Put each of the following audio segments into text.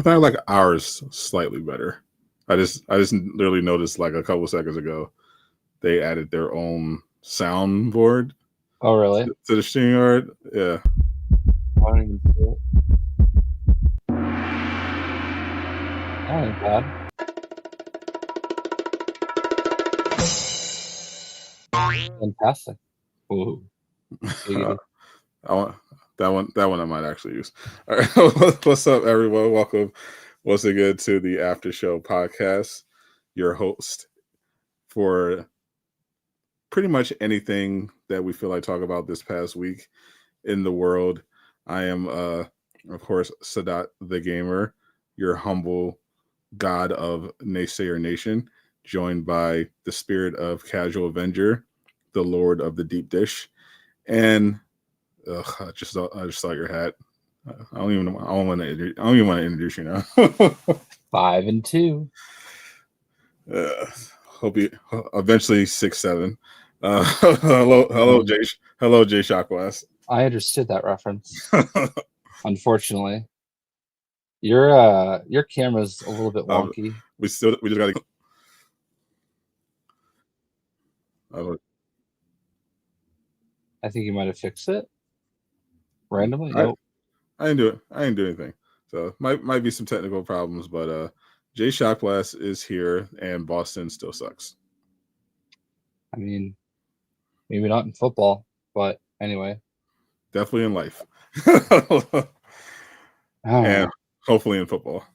I thought I like ours slightly better. I just literally noticed like a couple seconds ago they added their own soundboard. Oh, really? To the StreamYard, yeah. I don't even see it. That ain't bad. Fantastic. Ooh. I want that one I might actually use. All right. What's up, everyone? Welcome once again to the Aftershow Podcast. Your host for pretty much anything that we feel like talk about this past week in the world. I am of course Sadot the Gamer, your humble god of Naysayer Nation, joined by the spirit of Casual Avenger, the Lord of the Deep Dish, and I just saw your hat. I don't even want to introduce you now. 5-2. Hope you eventually 6'7". Hello, Jayshockblast. I understood that reference. Unfortunately, your camera's a little bit wonky. We just got to. I think you might have fixed it randomly. Nope. I didn't do it. I didn't do anything. So might be some technical problems, but Jayshockblast is here, and Boston still sucks. I mean, maybe not in football, but anyway, definitely in life, and hopefully in football.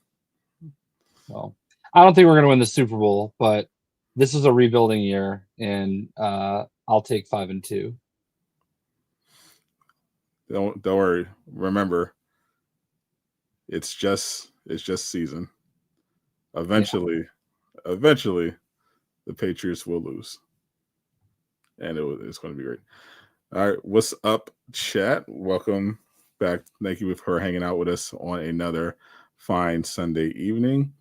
Well, I don't think we're going to win the Super Bowl, but this is a rebuilding year, and I'll take 5-2. Don't worry. Remember, it's just season. Eventually, the Patriots will lose, and it's going to be great. All right, what's up, chat? Welcome back. Thank you for hanging out with us on another fine Sunday evening.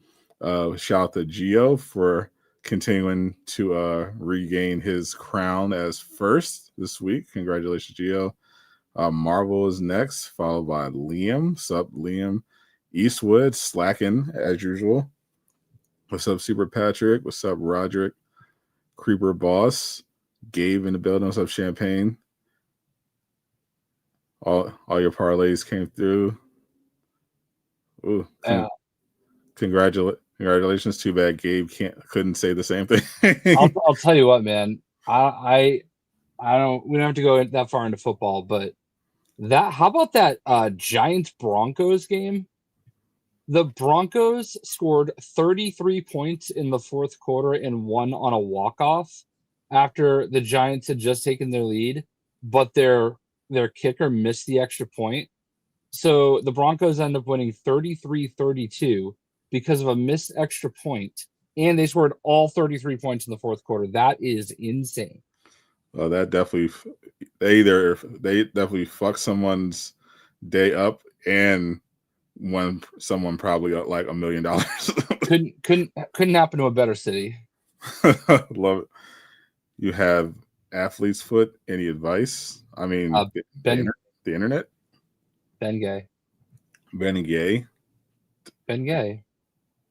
Shout out to Gio for continuing to regain his crown as first this week. Congratulations, Gio. Marvel is next, followed by Liam. Sup, Liam? Eastwood, slacking as usual. What's up, Super Patrick? What's up, Roderick? Creeper Boss. Gabe in the building. What's up, Champagne? All your parlays came through. Ooh, congratulations. Too bad Gabe couldn't say the same thing. I'll tell you what, man. I don't. We don't have to go that far into football, but how about that Giants Broncos game? The Broncos scored 33 points in the fourth quarter and won on a walk-off after the Giants had just taken their lead, but their kicker missed the extra point. So the Broncos end up winning 33-32 because of a missed extra point, and they scored all 33 points in the fourth quarter. That is insane. Well, that definitely they definitely fucked someone's day up and won someone probably like $1 million. couldn't happen to a better city. Love it. You have athlete's foot. Any advice? I mean, the internet. Ben Gay.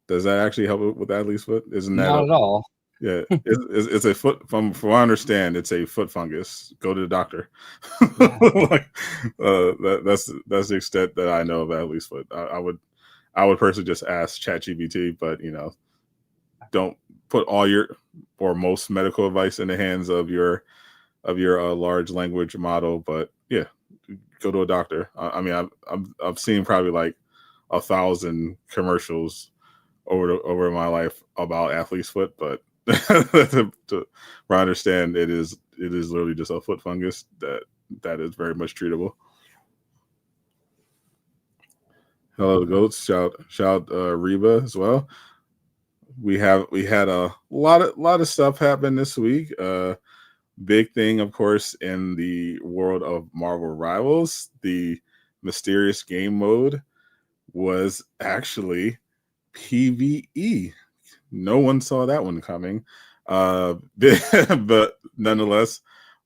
Does that actually help with athlete's foot? Isn't that not at all? Yeah, it's a foot. From what I understand, it's a foot fungus. Go to the doctor. That's the extent that I know of athlete's foot. I would personally just ask ChatGPT, but don't put all your or most medical advice in the hands of your large language model. But yeah, go to a doctor. I mean, I've seen probably like 1,000 commercials over my life about athlete's foot, but to I understand it is literally just a foot fungus that is very much treatable. Hello, goats. Shout Reba as well. We had a lot of stuff happen this week. Big thing, of course, in the world of Marvel Rivals, the mysterious game mode was actually PVE. No one saw that one coming. But nonetheless,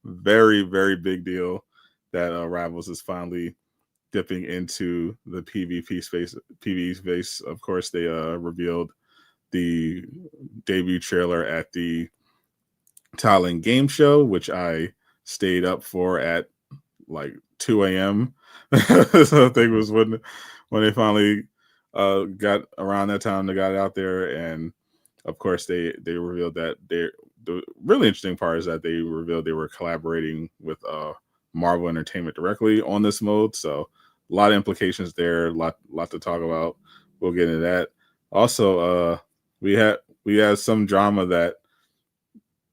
very, very big deal that Rivals is finally dipping into the PvP space. PvE space, of course, they revealed the debut trailer at the Thailand Game Show, which I stayed up for at like 2 a.m. So I think it was when they finally got around that time, they got out there, and of course they revealed that the really interesting part is that they revealed they were collaborating with Marvel Entertainment directly on this mode. So a lot of implications there, a lot to talk about. We'll get into that. Also, we had some drama that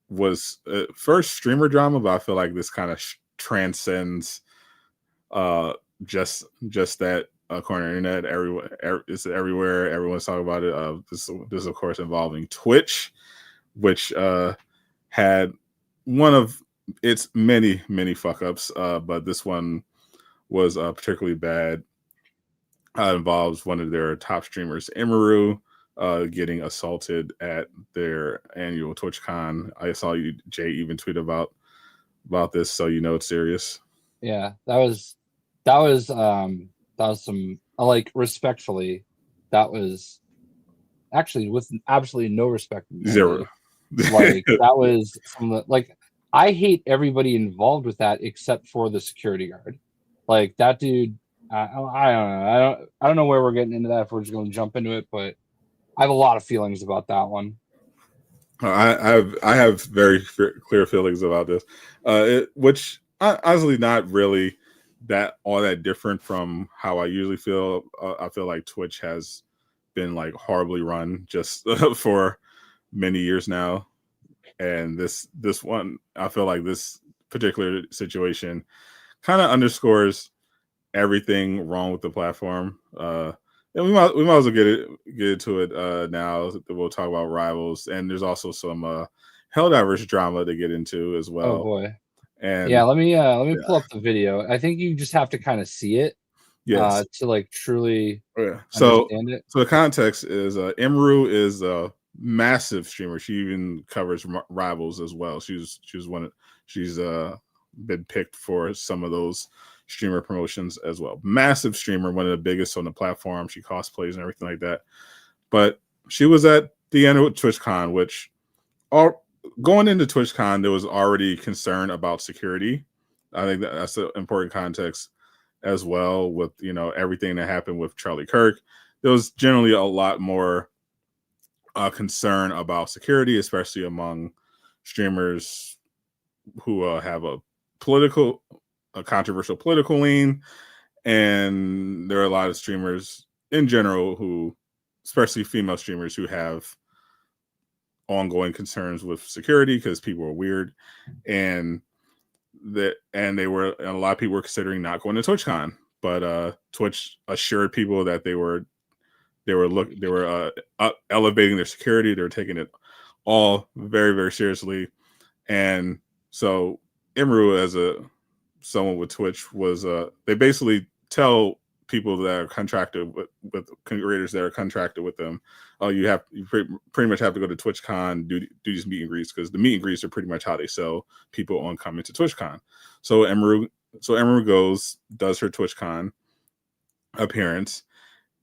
was first streamer drama, but I feel like this kind of transcends just that corner internet. It's everywhere. Everyone's talking about it. This of course involving Twitch, which had one of its many fuck ups, but this one was particularly bad. Involves one of their top streamers, Emiru, getting assaulted at their annual TwitchCon. I saw you, Jay, even tweet about this, so you know it's serious. Yeah, that was some, like, respectfully, that was actually with absolutely no respect. Zero. Like, that was from the, like, I hate everybody involved with that except for the security guard. Like, that dude, I don't know. I don't know where we're getting into that if we're just going to jump into it, but I have a lot of feelings about that one. I have very clear feelings about this, which honestly not really all that different from how I usually feel. I feel like Twitch has been like horribly run just for many years now, and this one, I feel like this particular situation kind of underscores everything wrong with the platform. And we might as well get into it now. We'll talk about Rivals, and there's also some Helldivers drama to get into as well. Oh boy. And yeah, let me pull up the video. I think you just have to kind of see it, yes, to like truly understand it. So the context is Emiru is a massive streamer. She even covers Rivals as well. She's been picked for some of those streamer promotions as well. Massive streamer, one of the biggest on the platform. She cosplays and everything like that. But she was at the annual TwitchCon, which going into TwitchCon, there was already concern about security. I think that's an important context as well with, everything that happened with Charlie Kirk. There was generally a lot more concern about security, especially among streamers who have a controversial political lean, and there are a lot of streamers in general who, especially female streamers, who have ongoing concerns with security because people are weird, and a lot of people were considering not going to TwitchCon, but Twitch assured people that they were elevating their security. They were taking it all very, very seriously, and so Emiru, as someone with Twitch, was they basically tell people that are contracted with creators that are contracted with them, you pretty much have to go to TwitchCon, do these meet and greets, because the meet and greets are pretty much how they sell people on coming to TwitchCon. So Emiru goes, does her TwitchCon appearance,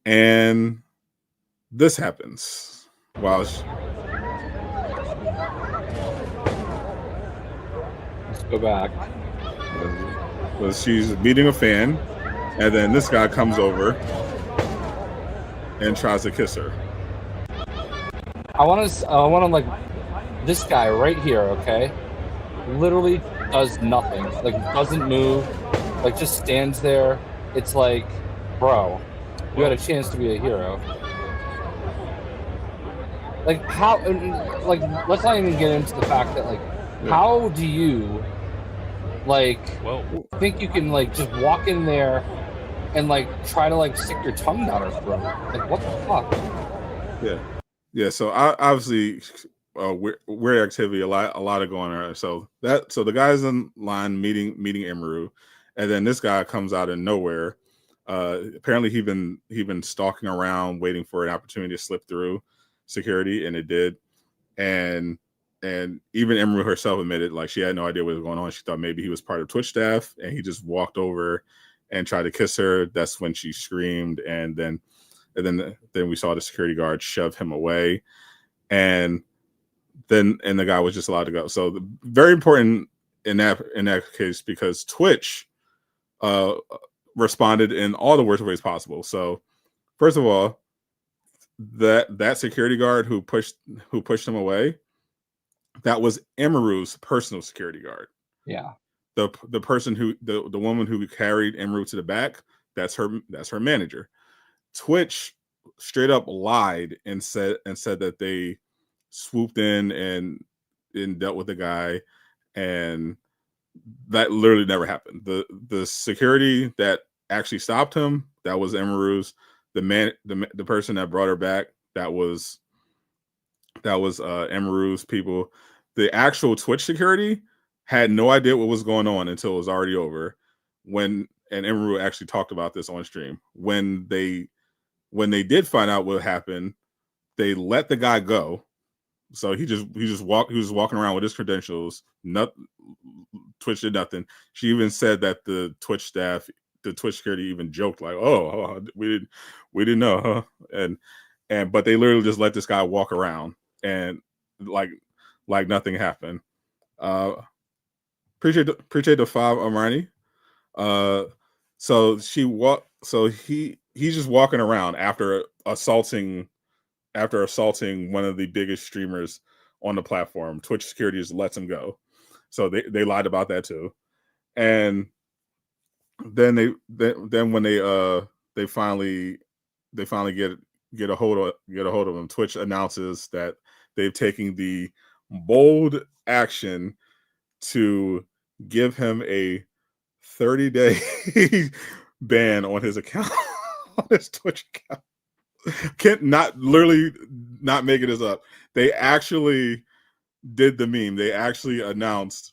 and this happens while let's go back. She's meeting a fan, and then this guy comes over and tries to kiss her. I want to like this guy right here, okay? Literally does nothing. Like, doesn't move. Like, just stands there. It's like, bro, you had a chance to be a hero. Like, how? Like, let's not even get into the fact that, like, how do you, like, think you can, like, just walk in there and, like, try to, like, stick your tongue down her throat? Like, what the fuck? Yeah. So obviously, weird activity, a lot of going on. So the guy's in line meeting Emiru, and then this guy comes out of nowhere. Apparently, he been stalking around, waiting for an opportunity to slip through security, and it did. And even Emiru herself admitted, like, she had no idea what was going on. She thought maybe he was part of Twitch staff, and he just walked over and tried to kiss her. That's when she screamed, and then we saw the security guard shove him away, and the guy was just allowed to go. So very important in that case, because Twitch responded in all the worst ways possible. So first of all, that security guard who pushed him away, that was Emiru's personal security guard. Yeah. The person who the woman who carried Emiru to the back, that's her manager. Twitch straight up lied and said that they swooped in and dealt with the guy, and that literally never happened. The security that actually stopped him, that was Emiru's. The person that brought her back, that was Emiru's people. The actual Twitch security had no idea what was going on until it was already over. And Emiru actually talked about this on stream. When they did find out what happened, they let the guy go. So he was walking around with his credentials. Twitch did nothing. She even said that the Twitch staff, the Twitch security, even joked like, "Oh, we didn't know," huh? But they literally just let this guy walk around and like nothing happened. Appreciate the 5, Armani. So he's just walking around after assaulting one of the biggest streamers on the platform. Twitch security just lets him go. So they lied about that too. And then when they finally get a hold of him, Twitch announces that they've taken the bold action to give him a 30-day ban on his account, on his Twitch account. Can't not making this up. They actually did the meme. They actually announced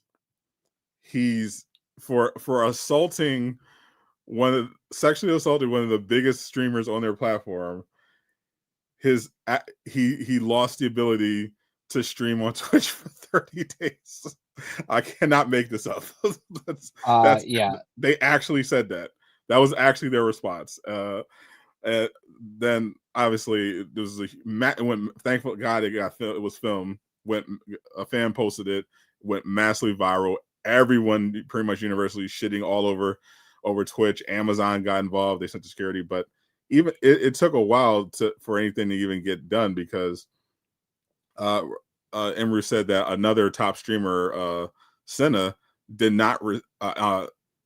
he's for sexually assaulting one of the biggest streamers on their platform. He lost the ability to stream on Twitch for 30 days. I cannot make this up. Yeah. They actually said that. That was actually their response. Then obviously there was when thankful God it was filmed. When a fan posted it, went massively viral. Everyone pretty much universally shitting all over Twitch. Amazon got involved. They sent to security, but even it took a while for anything to even get done, because Emiru said that another top streamer, Senna, did not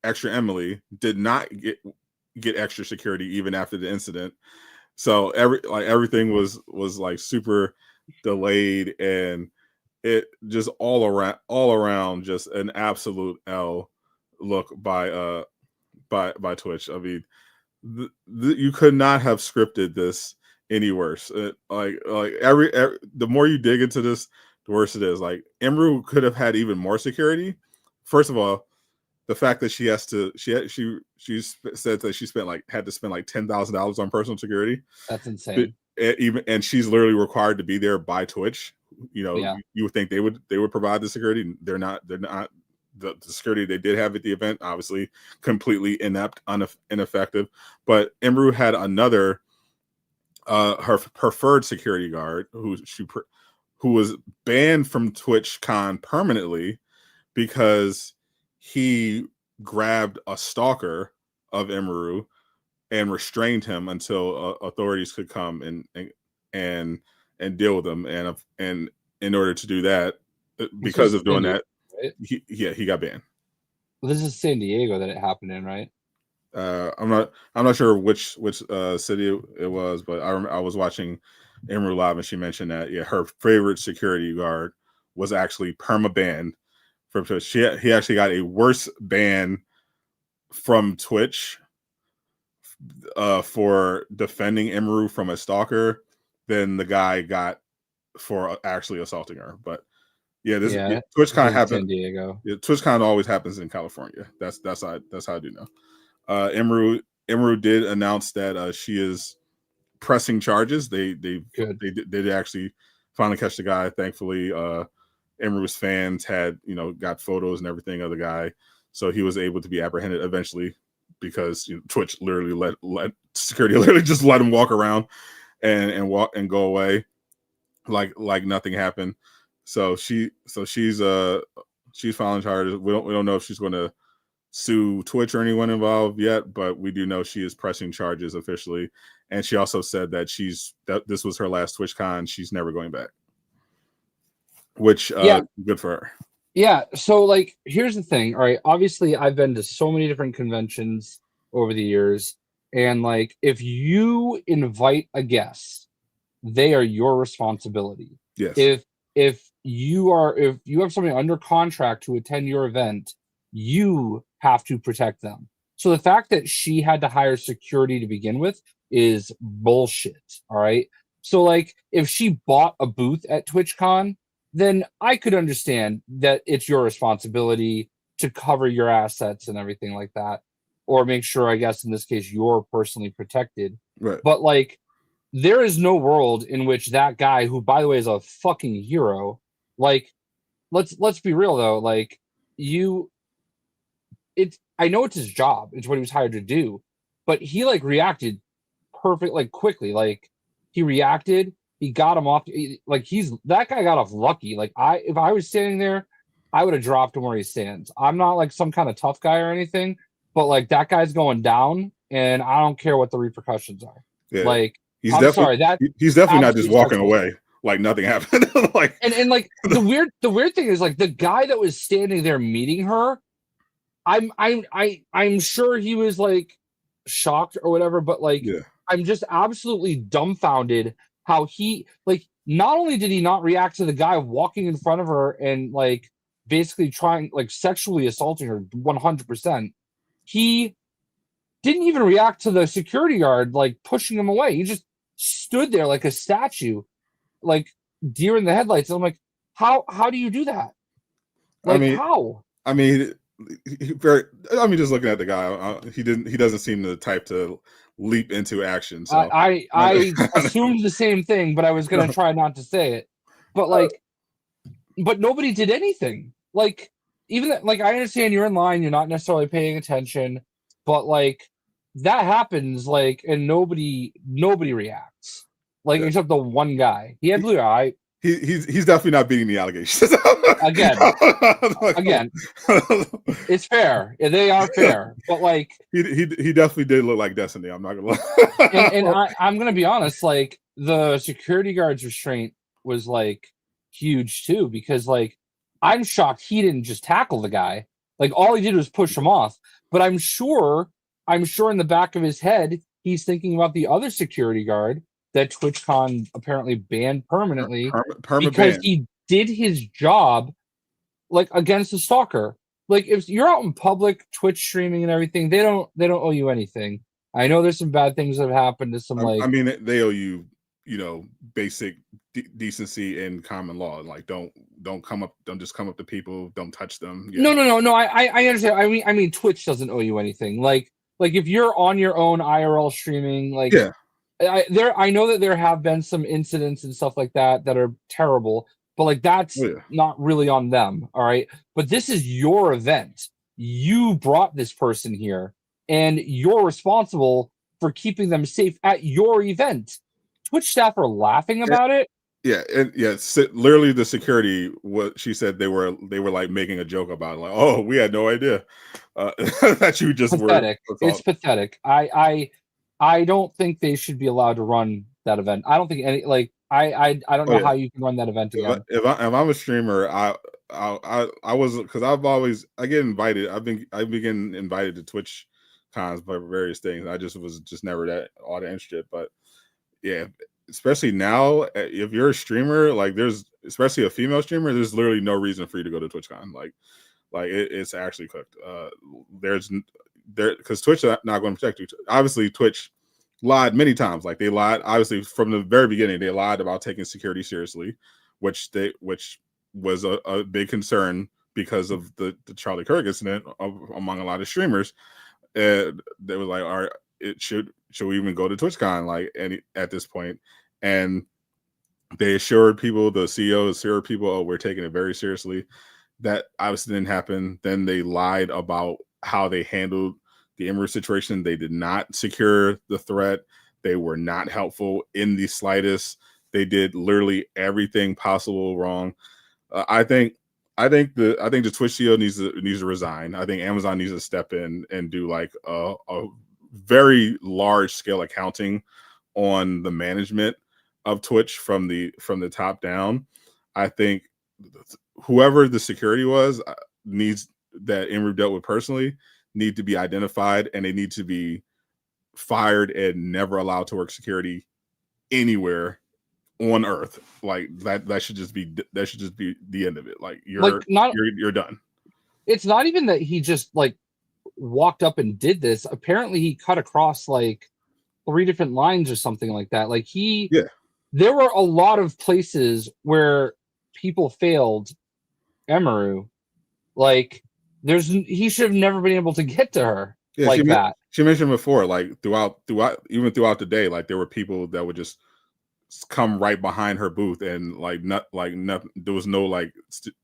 extra Emily did not get extra security even after the incident. So everything was like super delayed, and it just all around just an absolute L look by Twitch. I mean, you could not have scripted this any worse. The more you dig into this, the worse it is. Like, Emiru could have had even more security. First of all, the fact that she said that she had to spend like $10,000 on personal security. That's insane. And she's literally required to be there by Twitch. You know, Yeah. You would think they would provide the security. They're not. The security they did have at the event, obviously completely inept, ineffective. But Emiru had another her preferred security guard who was banned from TwitchCon permanently because he grabbed a stalker of Emiru and restrained him until authorities could come and deal with him. And in order to do that, because of doing that, right? he got banned. Well, this is San Diego that it happened in, right? I'm not sure which city it was, but I was watching Emiru live, and she mentioned that her favorite security guard was actually perma banned from Twitch. He actually got a worse ban from Twitch for defending Emiru from a stalker than the guy got for actually assaulting her. But TwitchCon happens. San Diego. TwitchCon always happens in California. That's how I do know. Emiru did announce that she is pressing charges. They did actually finally catch the guy. Thankfully, Emiru's fans had got photos and everything of the guy, so he was able to be apprehended eventually. because Twitch literally let security literally just let him walk around and walk and go away like nothing happened. So she's filing charges. We don't know if she's going to sue Twitch or anyone involved yet, but we do know she is pressing charges officially. And she also said that this was her last TwitchCon. She's never going back. Which good for her. Yeah. So like, here's the thing. All right. Obviously, I've been to so many different conventions over the years, and like, if you invite a guest, they are your responsibility. Yes. If you have somebody under contract to attend your event, you have to protect them. So the fact that she had to hire security to begin with is bullshit. All right. So like, if she bought a booth at TwitchCon, then I could understand that it's your responsibility to cover your assets and everything like that, or make sure, I guess in this case, you're personally protected. Right. But like, there is no world in which that guy, who by the way is a fucking hero, like, let's be real though, like, I know it's his job, it's what he was hired to do, but he like reacted perfect, like quickly, like he reacted. He got him off. Like that guy got off lucky. Like if I was standing there, I would have dropped him where he stands. I'm not like some kind of tough guy or anything, but like that guy's going down, and I don't care what the repercussions are. Yeah. Like he's definitely not just walking away like nothing happened. Like and like the weird thing is, like, the guy that was standing there meeting her, I'm sure he was like shocked or whatever, but like I'm just absolutely dumbfounded how he, like, not only did he not react to the guy walking in front of her and like basically trying, like, sexually assaulting her 100%, he didn't even react to the security guard like pushing him away. He just stood there like a statue, like deer in the headlights. And I'm like, how do you do that? Like, how? I mean, just looking at the guy, he doesn't seem the type to leap into action. So I assumed the same thing, but I was gonna try not to say it. But like, but nobody did anything. Like, even like, I understand you're in line, you're not necessarily paying attention, but like that happens, like, and nobody reacts, like, except the one guy. He had blue eye. He's definitely not beating the allegations. Again, it's fair. They are fair, but like he definitely did look like Destiny. I'm not gonna lie. and I'm gonna be honest. Like, the security guard's restraint was like huge too, because like I'm shocked he didn't just tackle the guy. Like, all he did was push him off. But I'm sure in the back of his head he's thinking about the other security guard that TwitchCon apparently banned permanently because he did his job, like, against the stalker. Like, if you're out in public Twitch streaming and everything, they don't owe you anything. I know there's some bad things that have happened to some, like, I mean, they owe you, basic decency and common law. Like, don't just come up to people, don't touch them. No. I understand. I mean, Twitch doesn't owe you anything. Like if you're on your own IRL streaming, like, I know that there have been some incidents and stuff like that are terrible, but like that's not really on them. All right. But this is your event. You brought this person here, and you're responsible for keeping them safe at your event. Twitch staff are laughing about it. Yeah, and literally the security. What she said, they were like making a joke about it, like, oh, we had no idea that you just pathetic. It's pathetic. I don't think they should be allowed to run that event. I don't think any, like, I don't know how you can run that event again. If I'm a streamer, I was, because I get invited. I've been getting invited to Twitch cons for various things. I was never that all that interested. But yeah, especially now, if you're a streamer, like, there's, especially a female streamer, there's literally no reason for you to go to TwitchCon. Like it's actually cooked. Because Twitch is not going to protect you. Obviously, Twitch lied many times. Like, they lied, obviously, from the very beginning. They lied about taking security seriously, which was a big concern because of the Charlie Kirk incident among a lot of streamers. They were like, all right, should we even go to TwitchCon, like, at this point? And they assured people, the CEO assured people, oh, we're taking it very seriously. That obviously didn't happen. Then they lied about how they handled the Emiru situation. They did not secure the threat. They were not helpful in the slightest. They did literally everything possible wrong. I think the Twitch CEO needs to resign. I think Amazon needs to step in and do like a very large scale accounting on the management of Twitch from the top down. I think whoever the security was needs that Emiru dealt with personally need to be identified, and they need to be fired and never allowed to work security anywhere on Earth. Like that should just be the end of it. Like you're done. It's not even that he just like walked up and did this. Apparently he cut across like 3 different lines or something like that. Like there were a lot of places where people failed Emiru. Like he should have never been able to get to her like that. She mentioned before, like throughout the day, like there were people that would just come right behind her booth and nothing. There was no like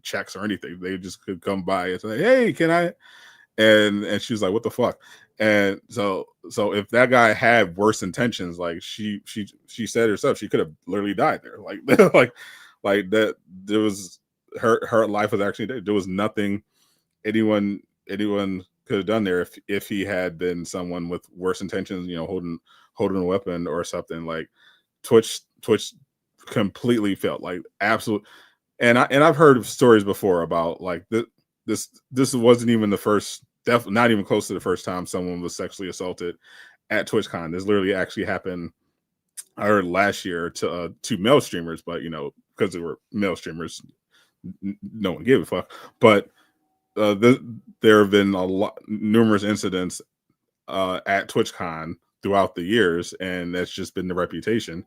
checks or anything. They just could come by and say, "Hey, can I?" And she was like, "What the fuck?" And so if that guy had worse intentions, like she said herself, she could have literally died there. Like that. There was her life was actually there was nothing anyone could have done there if he had been someone with worse intentions, holding a weapon or something. Like Twitch completely failed, like absolute. And I've heard stories before about like this wasn't even the first, definitely not even close to the first time someone was sexually assaulted at TwitchCon. This literally actually happened, I heard, last year to 2 male streamers, but because they were male streamers, no one gave a fuck. But there have been numerous incidents at TwitchCon throughout the years, and that's just been the reputation.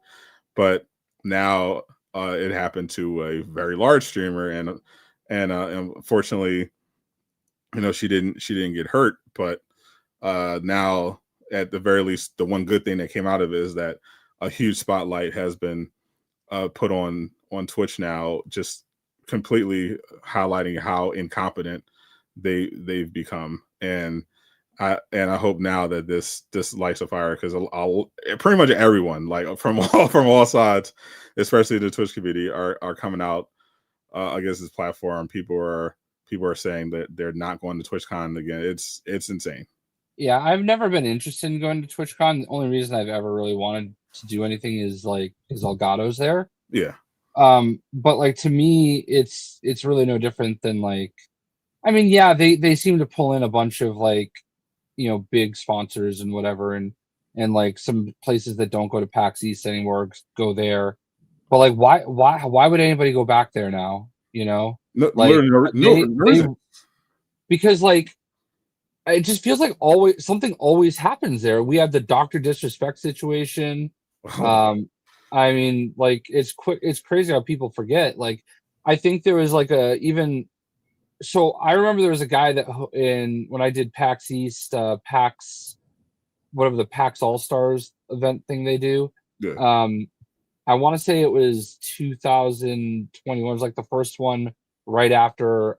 But now it happened to a very large streamer, and unfortunately, she didn't get hurt. But now, at the very least, the one good thing that came out of it is that a huge spotlight has been put on Twitch now, just completely highlighting how incompetent they've become. And I hope now that this lights a fire, because pretty much everyone, like from all sides, especially the Twitch community, are coming out against this platform. People are saying that they're not going to TwitchCon again. It's insane. Yeah, I've never been interested in going to TwitchCon. The only reason I've ever really wanted to do anything is like because Elgato's there. Yeah. But like to me, it's really no different than like, I mean, yeah, they seem to pull in a bunch of like, big sponsors and whatever, and like some places that don't go to PAX East anymore go there. But like, why would anybody go back there now? No reason. Because like, it just feels like something always happens there. We have the Dr. Disrespect situation. I mean, like it's crazy how people forget. Like, I think there was like so I remember there was a guy that when I did PAX East, whatever the PAX All-Stars event thing they do. Yeah. I want to say it was 2021. It was like the first one right after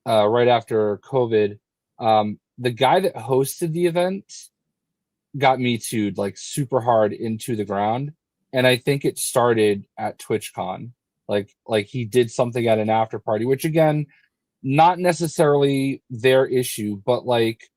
COVID. The guy that hosted the event got Me Too'd like super hard into the ground, and I think it started at TwitchCon. Like he did something at an after party, which again, not necessarily their issue, but like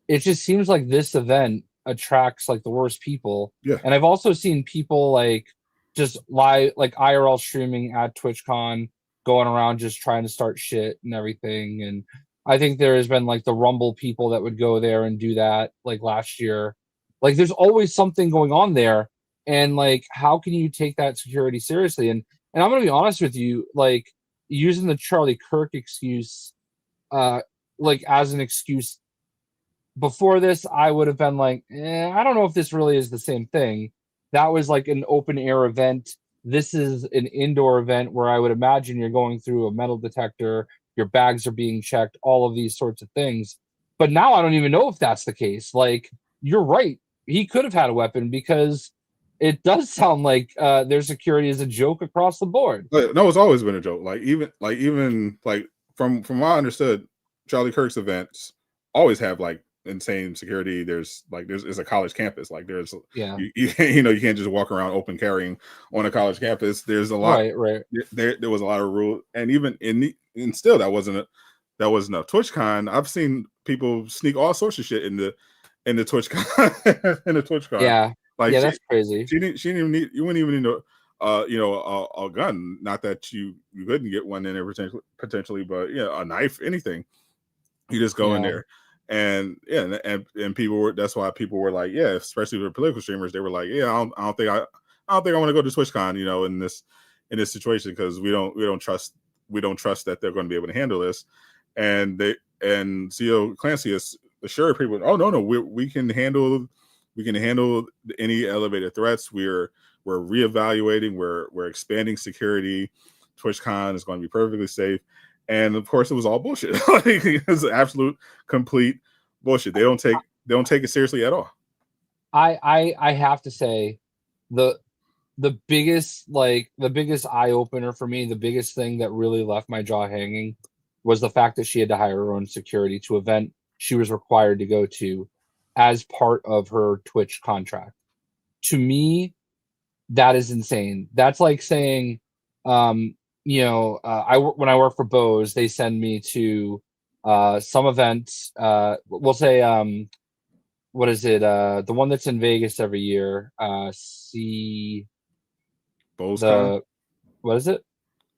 it just seems like this event attracts like the worst people. Yeah. And I've also seen people like just live, like IRL streaming at TwitchCon, going around just trying to start shit and everything. And I think there has been like the Rumble people that would go there and do that like last year. Like there's always something going on there. And like, how can you take that security seriously? And I'm going to be honest with you, like using the Charlie Kirk excuse, like as an excuse before this, I would have been like, I don't know if this really is the same thing. That was like an open air event. This is an indoor event where I would imagine you're going through a metal detector, your bags are being checked, all of these sorts of things. But now I don't even know if that's the case. Like, you're right. He could have had a weapon, because it does sound like their security is a joke across the board. No, it's always been a joke. Like even from what I understood, Charlie Kirk's events always have like insane security. There's it's a college campus. Like there's Yeah. you can't just walk around open carrying on a college campus. There's a lot. Right. There was a lot of rules, and even and still that wasn't a TwitchCon. I've seen people sneak all sorts of shit in the TwitchCon in the TwitchCon. Yeah. Like yeah, that's crazy. She didn't even need. You wouldn't even need a gun. Not that you couldn't get one in there potentially, but a knife, anything. You just go in there, and people were. That's why people were like, especially with political streamers, they were like, I don't think I want to go to TwitchCon, in this situation, because we don't trust that they're going to be able to handle this. And CEO Clancy has assured people, oh no, we can handle any elevated threats. We're reevaluating. We're expanding security. TwitchCon is going to be perfectly safe. And of course, it was all bullshit. It was absolute, complete bullshit. They don't take it seriously at all. I have to say, the biggest eye opener for me, the biggest thing that really left my jaw hanging, was the fact that she had to hire her own security to an event she was required to go to as part of her Twitch contract. To me, that is insane. That's like saying, when I work for Bose, they send me to some events. We'll say, what is it? The one that's in Vegas every year. BozeCon? What is it?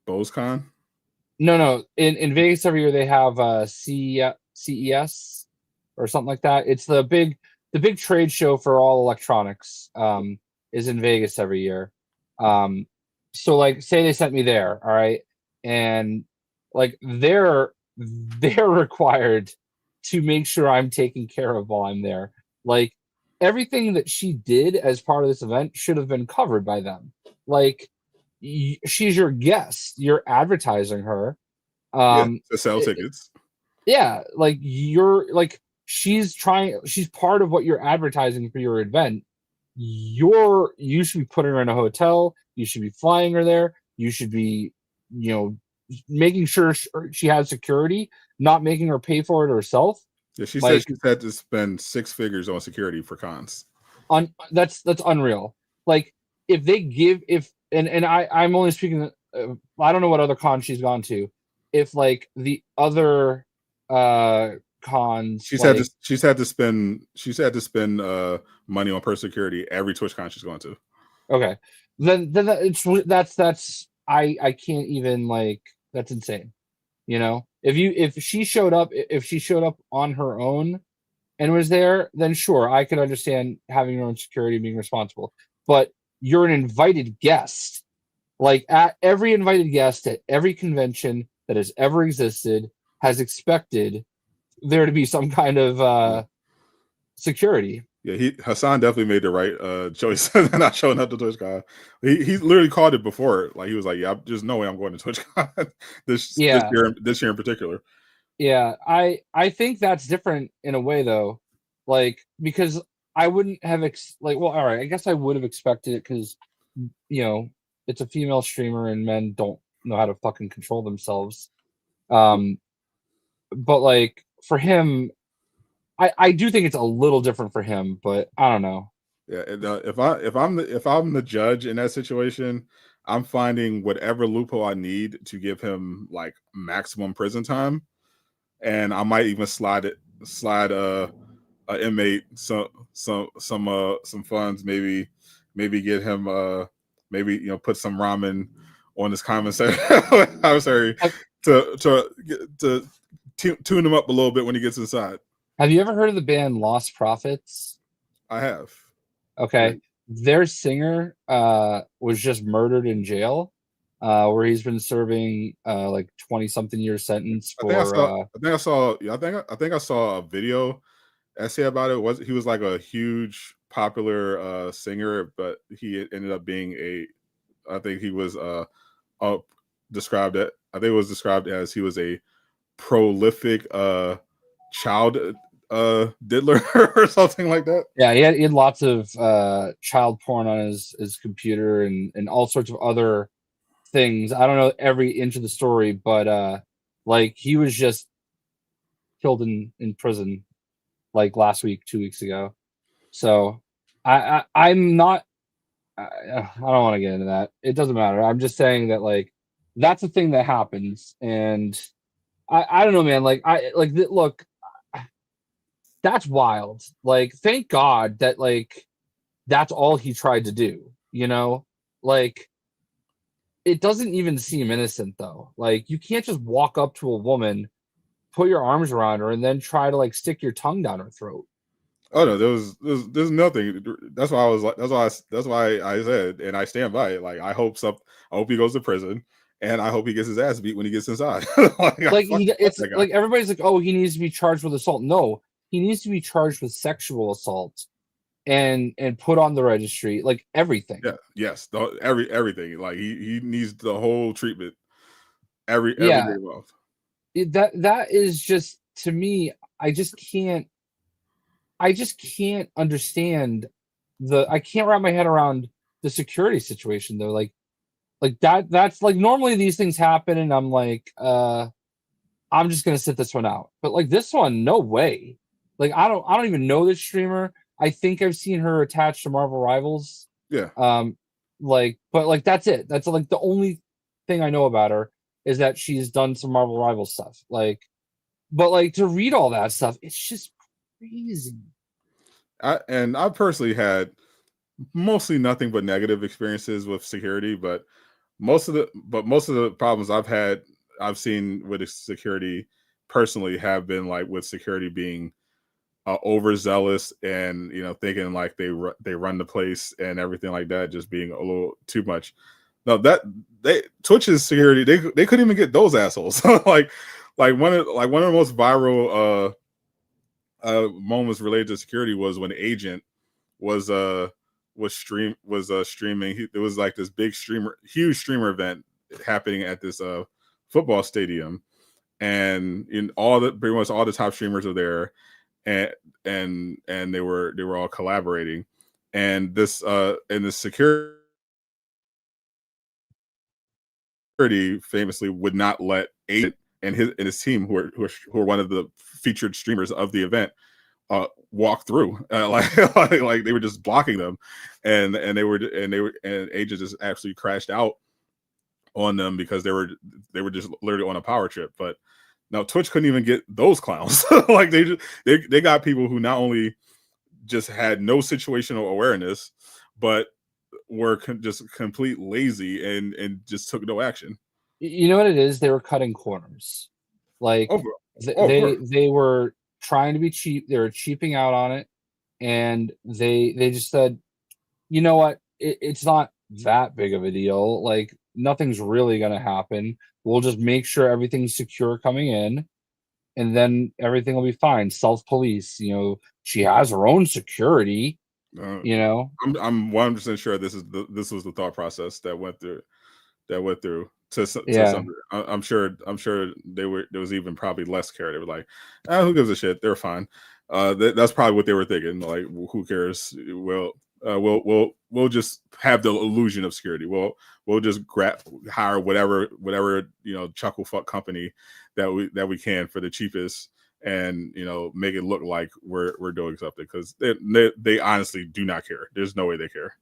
BozeCon? No. In Vegas every year they have CES or something like that. It's the big trade show for all electronics. Is in Vegas every year. So like, say they sent me there, all right, and like they're required to make sure I'm taken care of while I'm there. Like everything that she did as part of this event should have been covered by them. Like she's your guest, you're advertising her. To sell tickets. Yeah, like she's part of what you're advertising for your event. You should be putting her in a hotel. You should be flying her there. You should be, making sure she has security, not making her pay for it herself. Yeah, she said she's had to spend 6 figures on security for cons. That's unreal. Like if they give I'm only speaking. I don't know what other cons she's gone to. If like the other cons, she's had to spend money on personal security every TwitchCon she's going to. Okay, then that's I can't even, that's insane. If she showed up on her own and was there, then sure, I could understand having your own security and being responsible. But you're an invited guest. Like at every invited guest at every convention that has ever existed has expected there to be some kind of security. Yeah, Hassan definitely made the right choice not showing up to TwitchCon. He literally called it before. Like he was like, "Yeah, there's no way I'm going to TwitchCon this year in particular." Yeah, I think that's different in a way though, like because I wouldn't have all right, I guess I would have expected it because it's a female streamer and men don't know how to fucking control themselves. But like for him, I do think it's a little different for him, but I don't know. Yeah, if I'm the judge in that situation, I'm finding whatever loophole I need to give him like maximum prison time, and I might even slide a inmate some funds, maybe get him put some ramen on his commissary to tune him up a little bit when he gets inside. Have you ever heard of the band Lost Prophets? I have. Okay. Yeah. Their singer was just murdered in jail, where he's been serving like 20-something year sentence for. I think I saw a video essay about it. He was like a huge popular singer, but he ended up being I think he was described as he was a prolific child diddler or something like that. Yeah, he had lots of child porn on his computer and all sorts of other things. I don't know every inch of the story, but like he was just killed in prison like last week, 2 weeks ago. So I'm not. I don't want to get into that. It doesn't matter. I'm just saying that like that's a thing that happens, and I don't know, man. Like look, that's wild. Like, thank God that like that's all he tried to do. You know, like it doesn't even seem innocent though. Like you can't just walk up to a woman, put your arms around her, and then try to like stick your tongue down her throat. Oh no, there's nothing. That's why I was like, that's why I said, and I stand by it. Like I hope he goes to prison, and I hope he gets his ass beat when he gets inside. It's like everybody's like, oh, he needs to be charged with assault. No, he needs to be charged with sexual assault and put on the registry, like everything. Yeah, yes, everything. Like he needs the whole treatment. Everything involved. That is just, to me, I just can't understand I can't wrap my head around the security situation though. Like that's like normally these things happen and I'm like, I'm just gonna sit this one out. But like this one, no way. Like I don't even know this streamer. I think I've seen her attached to Marvel Rivals. Yeah. But like that's it. That's like the only thing I know about her is that she's done some Marvel Rivals stuff. Like, but like to read all that stuff, it's just crazy. I personally had mostly nothing but negative experiences with security, but most of the problems I've seen with security personally have been like with security being overzealous and thinking like they run the place and everything like that, just being a little too much. No, that Twitch's security, they couldn't even get those assholes. like one of the most viral moments related to security was when Agent was streaming. There was like this huge streamer event happening at this football stadium, and pretty much all the top streamers are there, and they were all collaborating, and this security famously would not let Agent and his team, who are one of the featured streamers of the event, walk through. Like they were just blocking them, and Agent just absolutely crashed out on them because they were just literally on a power trip. But now Twitch couldn't even get those clowns. Like they got people who not only just had no situational awareness, but were just complete lazy and just took no action. You know what it is? They were cutting corners. Like they were trying to be cheap. They were cheaping out on it, and they just said, you know what? It's not that big of a deal. Like nothing's really going to happen. We'll just make sure everything's secure coming in, and then everything will be fine. Self-police. She has her own security. I'm 100% sure this was the thought process that went through. To some. I'm sure there was even probably less care. They were like, who gives a shit? They're fine. That's probably what they were thinking. Like, who cares? We'll just have the illusion of security. We'll just hire whatever chuckle fuck company that we can for the cheapest, and make it look like we're doing something, because they honestly do not care. There's no way they care.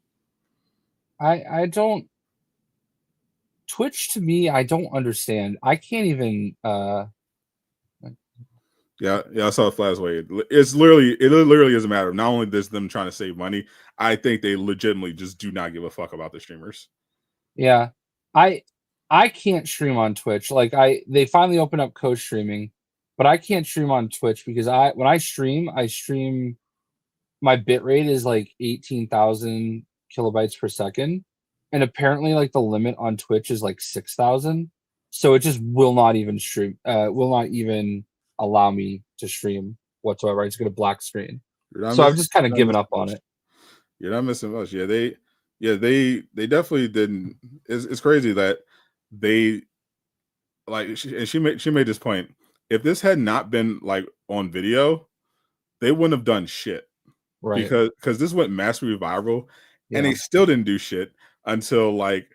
I don't. Twitch, to me, I don't understand. I can't even. Yeah, I saw it flash away. It literally is a matter of not only this them trying to save money. I think they legitimately just do not give a fuck about the streamers. Yeah, I can't stream on Twitch. Like they finally opened up co-streaming, but I can't stream on Twitch because when I stream, my bit rate is like 18,000 kilobytes per second. And apparently, like the limit on Twitch is like 6,000, so it just will not even stream. Will not even allow me to stream whatsoever. It's going to black screen. So I've just kind of given up on it. You're not missing much. Yeah, they definitely didn't. It's crazy that they like. She made this point. If this had not been like on video, they wouldn't have done shit. Right. Because this went massively viral, and they still didn't do shit until like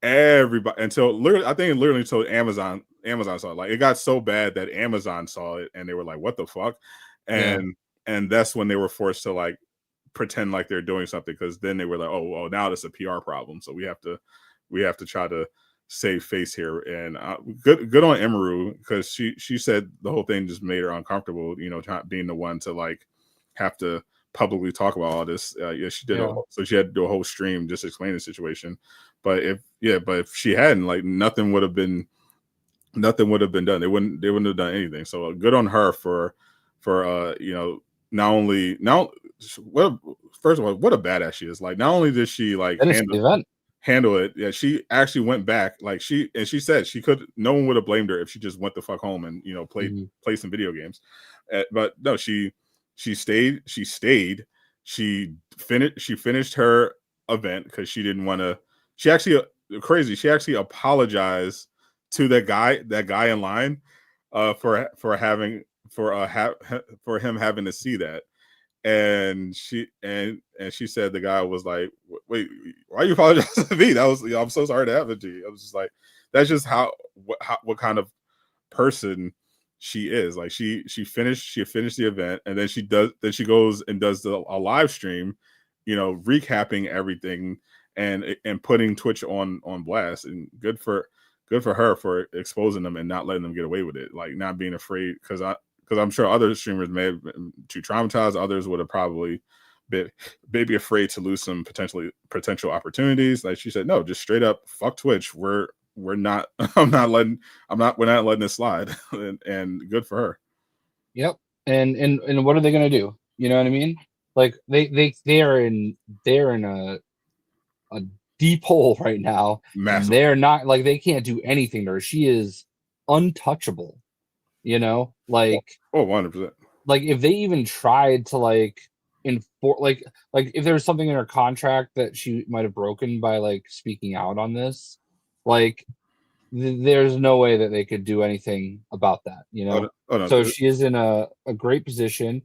everybody, literally until Amazon saw it. Like it got so bad that Amazon saw it and they were like, what the fuck? And and that's when they were forced to like pretend like they're doing something, because then they were like, oh, now it's a PR problem, so we have to try to save face here. And good on Emiru, because she said the whole thing just made her uncomfortable, being the one to like have to publicly talk about all this. She did. So she had to do a whole stream just explaining the situation. But if she hadn't, like, nothing would have been done. They wouldn't have done anything. So good on her for not only first of all, what a badass she is. Like, not only did she like handle it, yeah, she actually went back. Like, she said no one would have blamed her if she just went the fuck home and play some video games. But no, she stayed. She finished her event because she didn't want to. She actually apologized to that guy in line for him having to see that. And she said the guy was like, wait, why are you apologizing to me? That was, I'm so sorry to happen to you. I was just like, that's just what kind of person she is. Like, she finished the event, and then she goes and does a live stream, recapping everything and putting Twitch on blast. And good for her for exposing them and not letting them get away with it, like not being afraid, because I'm sure other streamers may have been too traumatized. Others would have probably been maybe afraid to lose some potential opportunities. Like, she said, no, just straight up, fuck Twitch. We're not letting this slide. and good for her. Yep. And what are they going to do? You know what I mean? Like, they're in a deep hole right now. Massive. They're not, like, they can't do anything to her. She is untouchable. Like, 100%. Like, if they even tried to like enforce, like if there was something in her contract that she might have broken by like speaking out on this, like there's no way that they could do anything about that. No. So she is in a great position,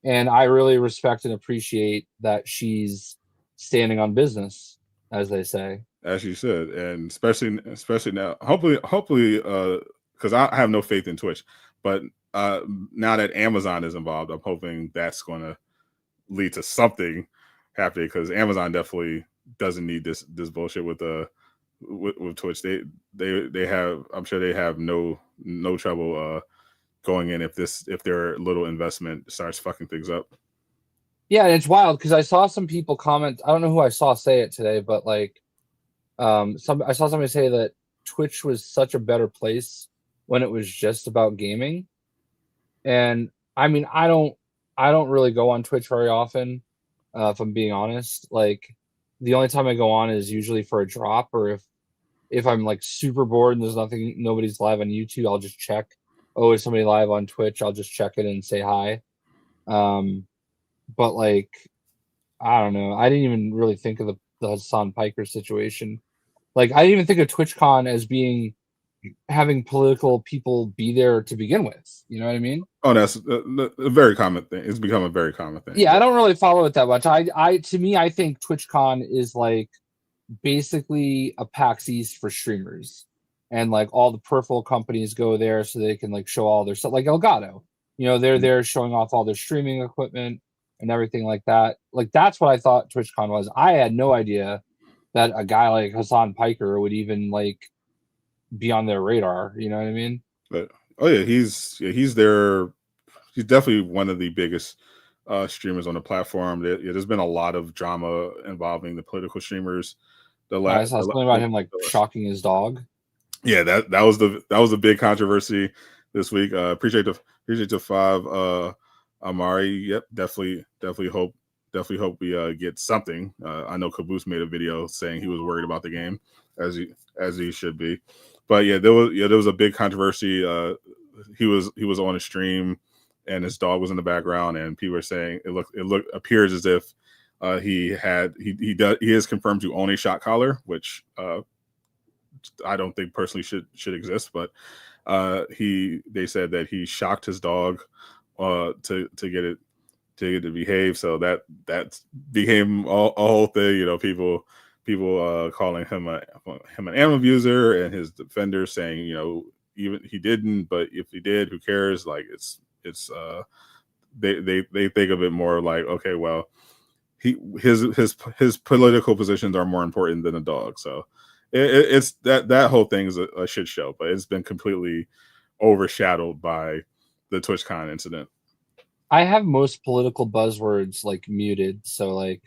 and I really respect and appreciate that she's standing on business, as they say. As you said, and especially now, hopefully, because I have no faith in Twitch, but now that Amazon is involved, I'm hoping that's going to lead to something happening, because Amazon definitely doesn't need this bullshit with Twitch. They have, I'm sure they have no trouble going in if their little investment starts fucking things up. Yeah, and it's wild because I saw some people comment. I don't know who I saw say it today, but like, I saw somebody say that Twitch was such a better place when it was just about gaming. And I mean, I don't really go on Twitch very often, if I'm being honest. Like, the only time I go on is usually for a drop, or if I'm like super bored and nobody's live on YouTube, I'll just check. Oh, is somebody live on Twitch? I'll just check it and say hi. But like, I don't know. I didn't even really think of the Hassan Piker situation. Like, I didn't even think of TwitchCon as having political people be there to begin with. You know what I mean? Oh, that's a very common thing. It's become a very common thing. Yeah, I don't really follow it that much. To me, I think TwitchCon is like basically a PAX East for streamers, and like all the peripheral companies go there so they can like show all their stuff. Like Elgato, they're there showing off all their streaming equipment and everything like that. Like, that's what I thought TwitchCon was. I had no idea that a guy like Hassan Piker would even like be on their radar. You know what I mean? But he's there. He's definitely one of the biggest streamers on the platform. There's been a lot of drama involving the political streamers. I saw something about him like shocking his dog. Yeah, that was the big controversy this week. Appreciate the 5 Amari. Yep, definitely hope we get something. I know Caboose made a video saying he was worried about the game, as he should be. But yeah, there was a big controversy. He was on a stream, and his dog was in the background, and people were saying it appears as if he is confirmed to own a shot collar, which I don't think personally should exist, but they said that he shocked his dog to get it to behave. So that became a whole thing. People calling him an animal abuser, and his defenders saying, even he didn't, but if he did, who cares? Like, it's they think of it more like, okay, well, his political positions are more important than a dog. So it's that whole thing is a shit show, but it's been completely overshadowed by the TwitchCon incident. I have most political buzzwords like muted, so like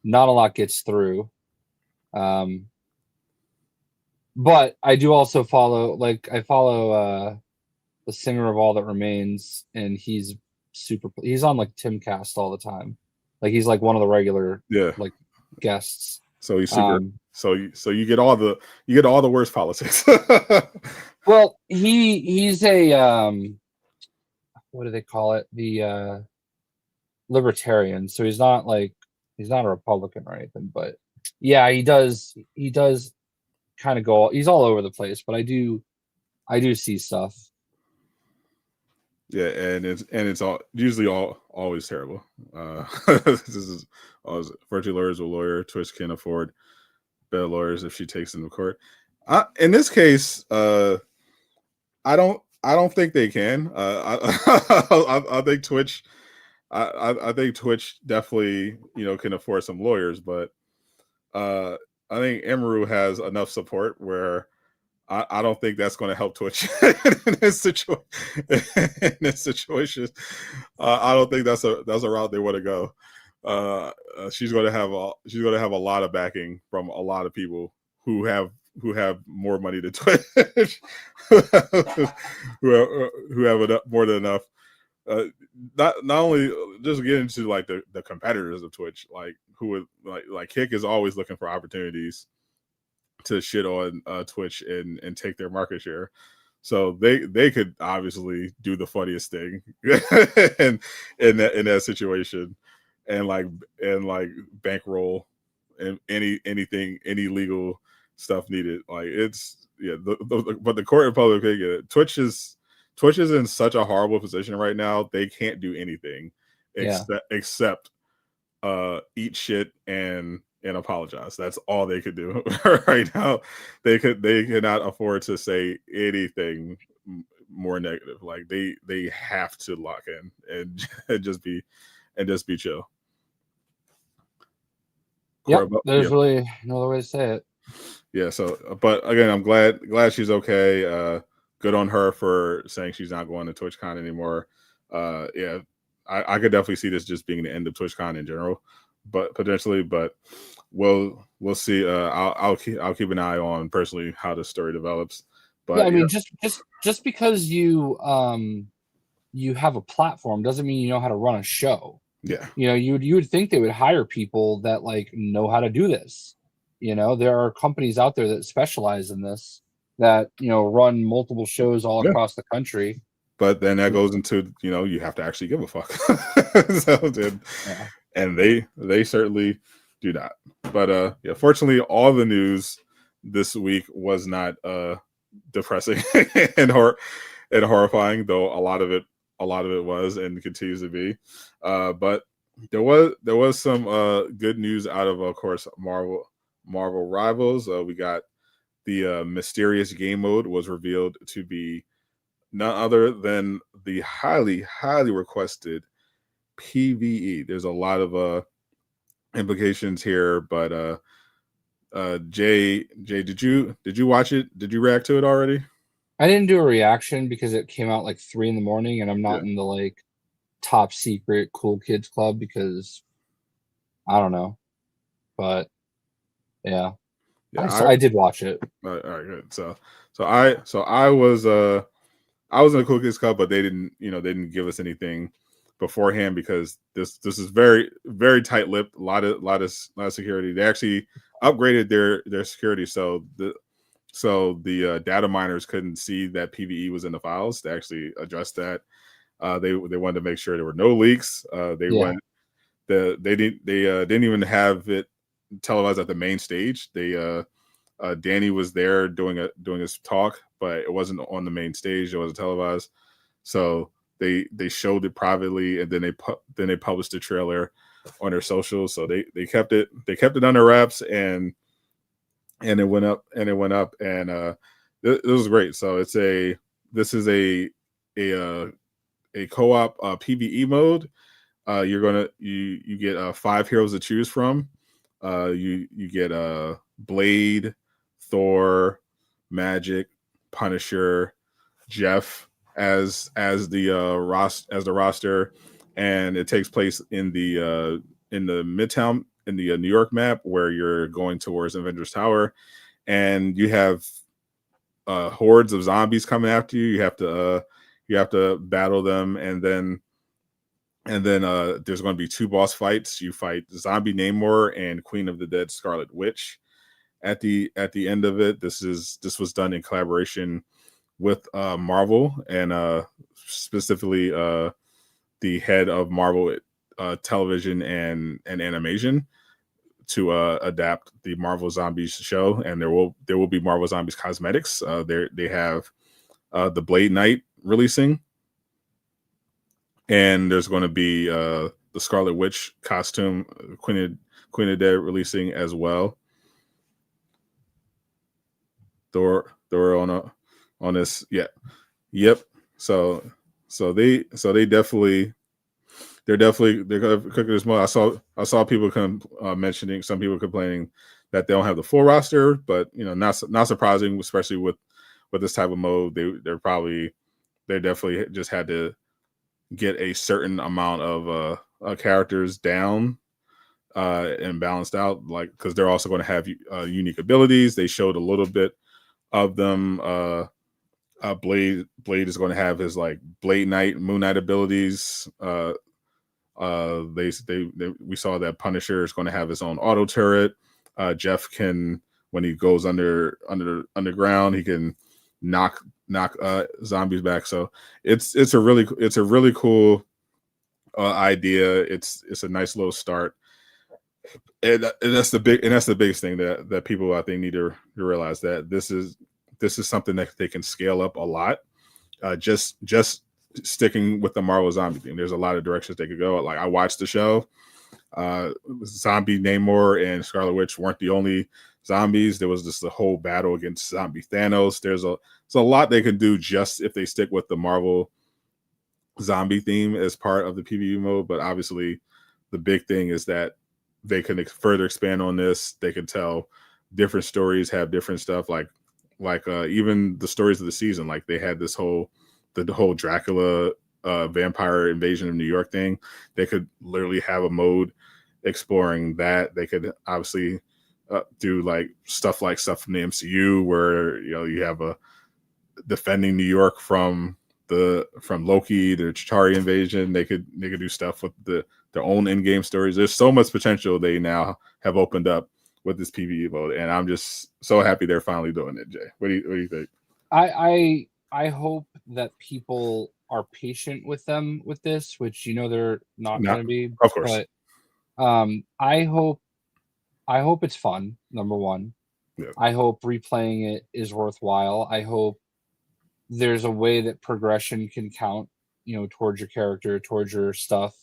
not a lot gets through. But I do also follow, like I follow the singer of All That Remains, and he's on like Timcast all the time. Like he's like one of the regular like guests. So he's super. So you get all the worst politics. Well, he's a what do they call it? The libertarian. So he's not a Republican or anything, but yeah, he does kind of go. He's all over the place, but I do see stuff. Yeah, and it's usually always terrible. This is always virtual lawyers, a lawyer. Twitch can afford better lawyers if she takes them to court. In this case, I don't think they can. I think Twitch. I think Twitch definitely can afford some lawyers, but I think Emiru has enough support where I don't think that's going to help Twitch in this situation. I don't think that's a route they want to go. She's going to have a lot of backing from a lot of people who have more money than Twitch, who have more than enough. Not only just get into like the competitors of Twitch, like who would like Kick is always looking for opportunities to shit on Twitch and take their market share. So they could obviously do the funniest thing in that situation and like bankroll and any legal stuff needed. Like it's but the court and public figure, Twitch is in such a horrible position right now. They can't do anything except eat shit and apologize. That's all they could do right now. They cannot afford to say anything more negative. Like they have to lock in and just be chill. Yep, there's really no other way to say it. Yeah. So, but again, I'm glad she's okay. Good on her for saying she's not going to TwitchCon anymore. Yeah, I could definitely see this just being the end of TwitchCon in general, but potentially. But we'll see. I'll keep an eye on personally how the story develops. But yeah, I mean, just because you have a platform doesn't mean you know how to run a show. Yeah, you would think they would hire people that like know how to do this. There are companies out there that specialize in this that run multiple shows all across the country. But then that goes into you have to actually give a fuck. And they certainly do not. But fortunately, all the news this week was not depressing and horrifying, though a lot of it was and continues to be. But there was some good news out of course, Marvel Rivals. We got the mysterious game mode was revealed to be none other than the highly requested PVE. There's a lot of implications here, but Jay, did you watch it? Did you react to it already? I didn't do a reaction because it came out like 3 a.m, and I'm not in the like top secret cool kids club because I don't know, but yeah, I did watch it. All right, good. So I was in a cool kids club, but they didn't give us anything beforehand because this is very very tight-lipped. A lot of security. They actually upgraded their security, so the data miners couldn't see that PVE was in the files. They actually addressed that. They wanted to make sure there were no leaks. They didn't even have it televised at the main stage. Danny was there doing his talk, but it wasn't on the main stage. It wasn't televised. So they showed it privately, and then they published the trailer on their socials. So they kept it under wraps, and it went up, and it was great. So this is a co-op PVE mode. You get 5 heroes to choose from. You get Blade, Thor, Magic, Punisher, Jeff as the roster, and it takes place in the Midtown in the New York map where you're going towards Avengers Tower, and you have hordes of zombies coming after you. You have to battle them, and then there's going to be 2 boss fights. You fight Zombie Namor and Queen of the Dead Scarlet Witch at the end of it. This was done in collaboration with Marvel, and specifically the head of Marvel television and animation to adapt the Marvel Zombies show. And there will be Marvel Zombies cosmetics. They have the Blade Knight releasing, and there's going to be the Scarlet Witch costume, Queen of Dead releasing as well. Thor on this, yeah, yep. So they're definitely cooking this more. I saw people mentioning, some people complaining that they don't have the full roster, but not surprising, especially with this type of mode. They definitely just had to get a certain amount of characters down and balanced out, like, because they're also going to have unique abilities. They showed a little bit of them. Blade is going to have his like Blade Knight, Moon Knight abilities. We saw that Punisher is going to have his own auto turret. Jeff can, when he goes underground, he can knock zombies back. So it's a really cool idea. It's a nice little start, and that's the biggest thing that people, I think, need to realize, that this is something that they can scale up a lot. Just sticking with the Marvel zombie thing, there's a lot of directions they could go. Like, I watched the show. Zombie Namor and Scarlet Witch weren't the only zombies. There was just a whole battle against zombie Thanos. There's a lot they can do just if they stick with the Marvel zombie theme as part of the PvE mode. But obviously, the big thing is that they can further expand on this. They can tell different stories, have different stuff, like even the stories of the season. Like, they had the whole Dracula vampire invasion of New York thing. They could literally have a mode exploring that. They could obviously do like stuff from the MCU, where you have a defending New York from Loki, the Chitauri invasion. They could do stuff with their own in-game stories. There's so much potential they now have opened up with this PvE mode, and I'm just so happy they're finally doing it. Jay, what do you think? I hope that people are patient with them with this, which they're not going to be, of course. But I hope it's fun. Number one, yeah. I hope replaying it is worthwhile. I hope there's a way that progression can count, towards your character, towards your stuff,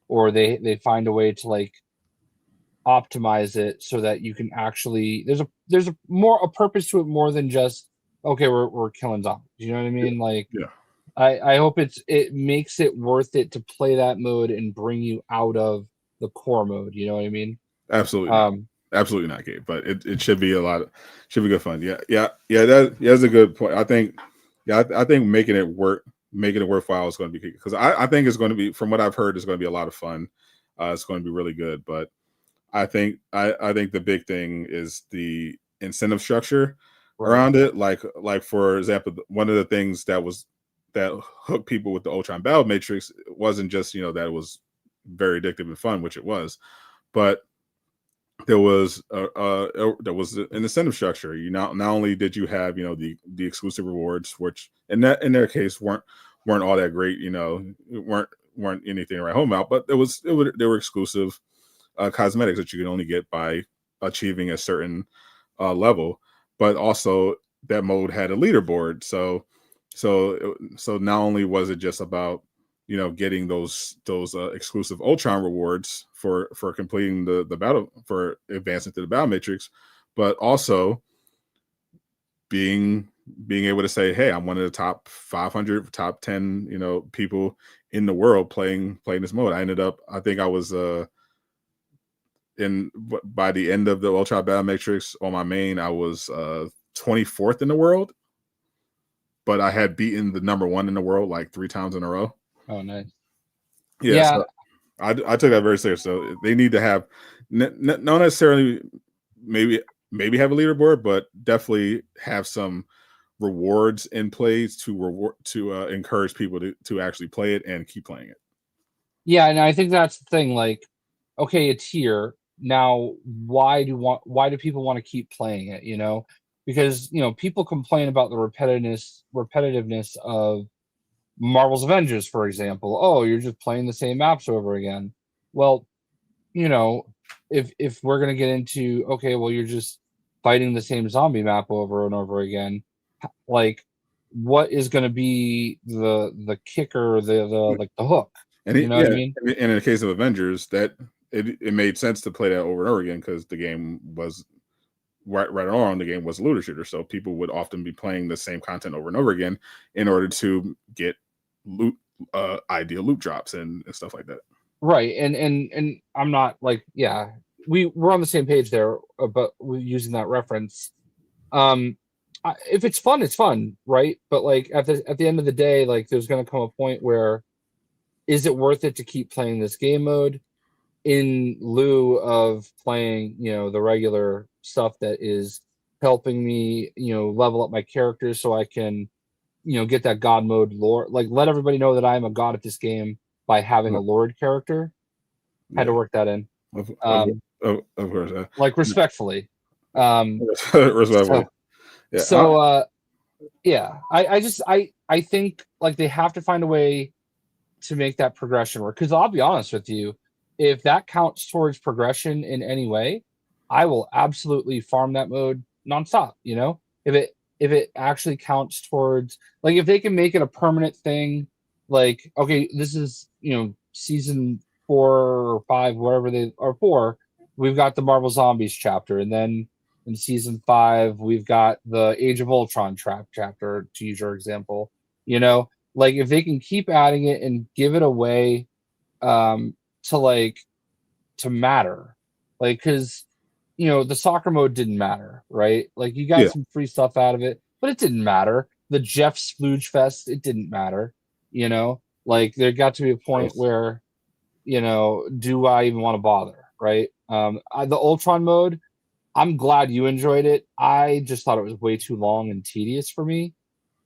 or they find a way to like optimize it so that you can actually there's a purpose to it, more than just, okay, we're killing zombies. You know what I mean? Like, yeah. I hope it makes it worth it to play that mode and bring you out of the core mode. You know what I mean? Absolutely. Absolutely not, Gabe. But it should be should be good fun. Yeah. That's a good point. I think making it worthwhile is going to be key, because I think it's going to be, from what I've heard, it's going to be a lot of fun. It's going to be really good. But I think the big thing is the incentive structure around it. Like for example, one of the things that hooked people with the Ultron Battle Matrix wasn't just that it was very addictive and fun, which it was, but there was an incentive structure. Not only did you have the exclusive rewards, which in their case weren't all that great, weren't anything to write home about, but they were exclusive cosmetics that you can only get by achieving a certain level. But also, that mode had a leaderboard, so not only was it just about getting those exclusive Ultron rewards for completing the battle, for advancing to the battle matrix, but also being being able to say, hey, I'm one of the top 500, top 10, people in the world playing this mode. I think I was by the end of the Ultra Battle Matrix on my main, I was 24th in the world, but I had beaten the number 1 in the world like 3 times in a row. Oh, nice. Yeah. So I took that very serious. So they need to have not necessarily maybe have a leaderboard, but definitely have some rewards in place to encourage people to actually play it and keep playing it. Yeah, and I think that's the thing. Like, okay, it's here now. Why do people want to keep playing it? Because people complain about the repetitiveness of Marvel's Avengers, for example. Oh, you're just playing the same maps over again. Well, if we're gonna get into, okay, well, you're just fighting the same zombie map over and over again, like, what is going to be the kicker, the hook? And what I mean? And in the case of Avengers, that it made sense to play that over and over again because the game was right along. The game was a looter shooter, so people would often be playing the same content over and over again in order to get ideal loot drops and stuff like that. Right, and I'm not like, yeah, we're on the same page there, but we're using that reference. If it's fun, it's fun, right? But like at the end of the day, like there's going to come a point where, is it worth it to keep playing this game mode in lieu of playing, the regular stuff that is helping me, level up my characters so I can, get that god mode lore. Like, let everybody know that I'm a god at this game by having a lord character. Had to work that in. Of course. Like, respectfully. Respectfully. Yeah. I think like they have to find a way to make that progression work. Because I'll be honest with you, if that counts towards progression in any way, I will absolutely farm that mode nonstop. If it actually counts towards, like, if they can make it a permanent thing, like, okay, this is season 4 or 5, wherever they are, 4, we've got the Marvel Zombies chapter, and then in season 5 we've got the Age of Ultron chapter, to use your example. Like, if they can keep adding it and give it a way to matter, like, because the soccer mode didn't matter, right? Like, you got some free stuff out of it, but it didn't matter. The Jeff Splooge Fest, it didn't matter. Like, there got to be a point where do I even want to bother, right? The Ultron mode, I'm glad you enjoyed it. I just thought it was way too long and tedious for me.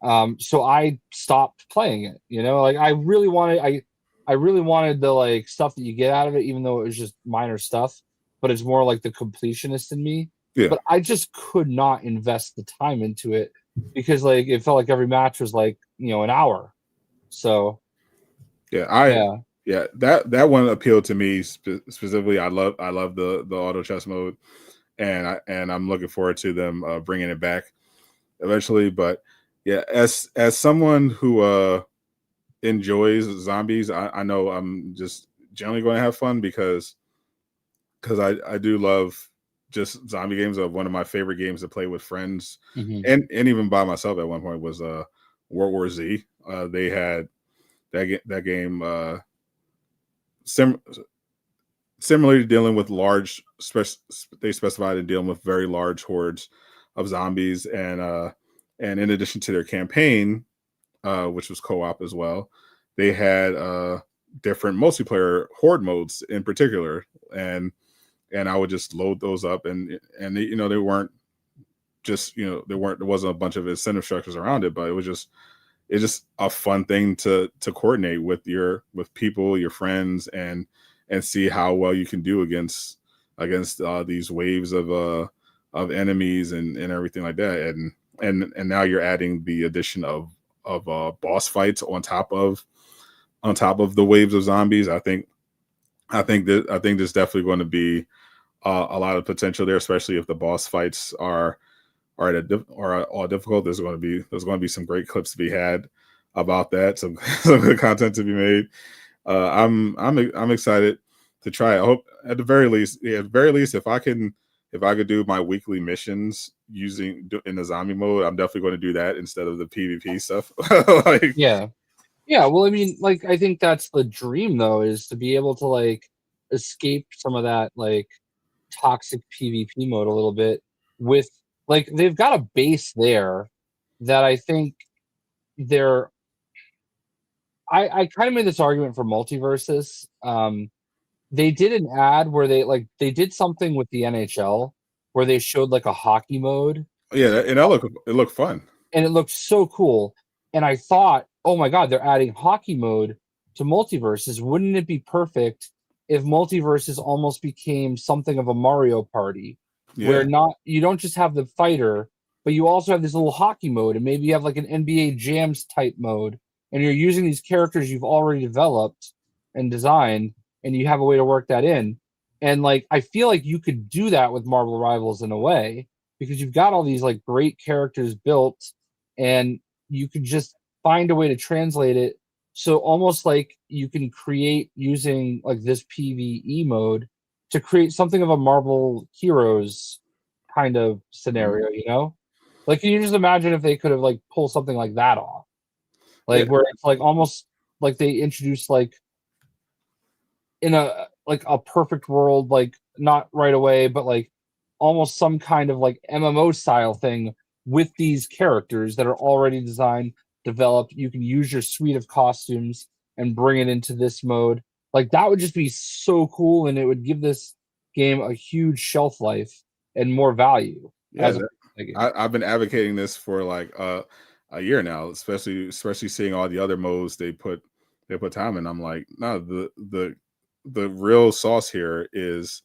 So I stopped playing it. Like, I really wanted the like stuff that you get out of it, even though it was just minor stuff, but it's more like the completionist in me. Yeah. But I just could not invest the time into it because like it felt like every match was like, an hour. So that one appealed to me specifically. I love the auto chess mode, and I'm looking forward to them bringing it back eventually. But yeah, as someone who enjoys zombies, I know I'm just generally going to have fun because I do love just zombie games. One of my favorite games to play with friends and even by myself at one point was World War Z. They had that game similarly dealing with large they specified in dealing with very large hordes of zombies, and in addition to their campaign, which was co-op as well, they had different multiplayer horde modes in particular, and I would just load those up, and they weren't just there wasn't a bunch of incentive structures around it, but it's just a fun thing to coordinate with people, your friends, and see how well you can do against these waves of enemies and everything like that, and now you're adding the addition of boss fights on top of the waves of zombies. I think there's definitely going to be a lot of potential there, especially if the boss fights are all difficult. There's going to be some great clips to be had about that. Some good content to be made. I'm excited to try it. I hope at the very least, if do my weekly missions in the zombie mode, I'm definitely going to do that instead of the PvP stuff. Like, yeah. Well, I mean, like, I think that's the dream, though, is to be able to like escape some of that like toxic PvP mode a little bit with like they've got a base there that I think they're. I kind of made this argument for multiverses. They did an ad where they did something with the NHL where they showed like a hockey mode. yeah, and it looked fun. And it looked so cool. And I thought, oh my god, they're adding hockey mode to multiverses. Wouldn't it be perfect if multiverses almost became something of a Mario Party, where you don't just have the fighter, but you also have this little hockey mode, and maybe you have like an NBA Jams type mode, and you're using these characters you've already developed and designed, and you have a way to work that in. And like I feel like you could do that with Marvel Rivals in a way, because you've got all these like great characters built, and you could just find a way to translate it so almost like you can create using like this PvE mode to create something of a Marvel Heroes kind of scenario, you know? Like, can you just imagine if they could have like pulled something like that off? Like where it's like almost like they introduced like in a perfect world, like not right away, but like almost some kind of like MMO style thing with these characters that are already designed, developed. You can use your suite of costumes and bring it into this mode. Like that would just be so cool, and it would give this game a huge shelf life and more value. Yeah, I've been advocating this for like a year now, especially seeing all the other modes they put time in. I'm like, no, the real sauce here is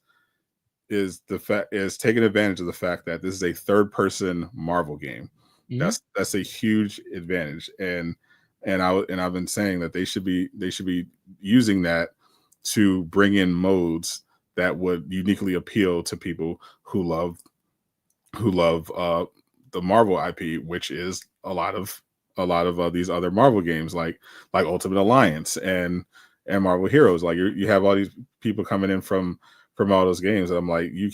taking advantage of the fact that this is a third person Marvel game. Mm-hmm. That's a huge advantage, and I've been saying that they should be using that to bring in modes that would uniquely appeal to people who love the Marvel IP, which is a lot of these other Marvel games like Ultimate Alliance and Marvel Heroes. Like you have all these people coming in from all those games. And I'm like, you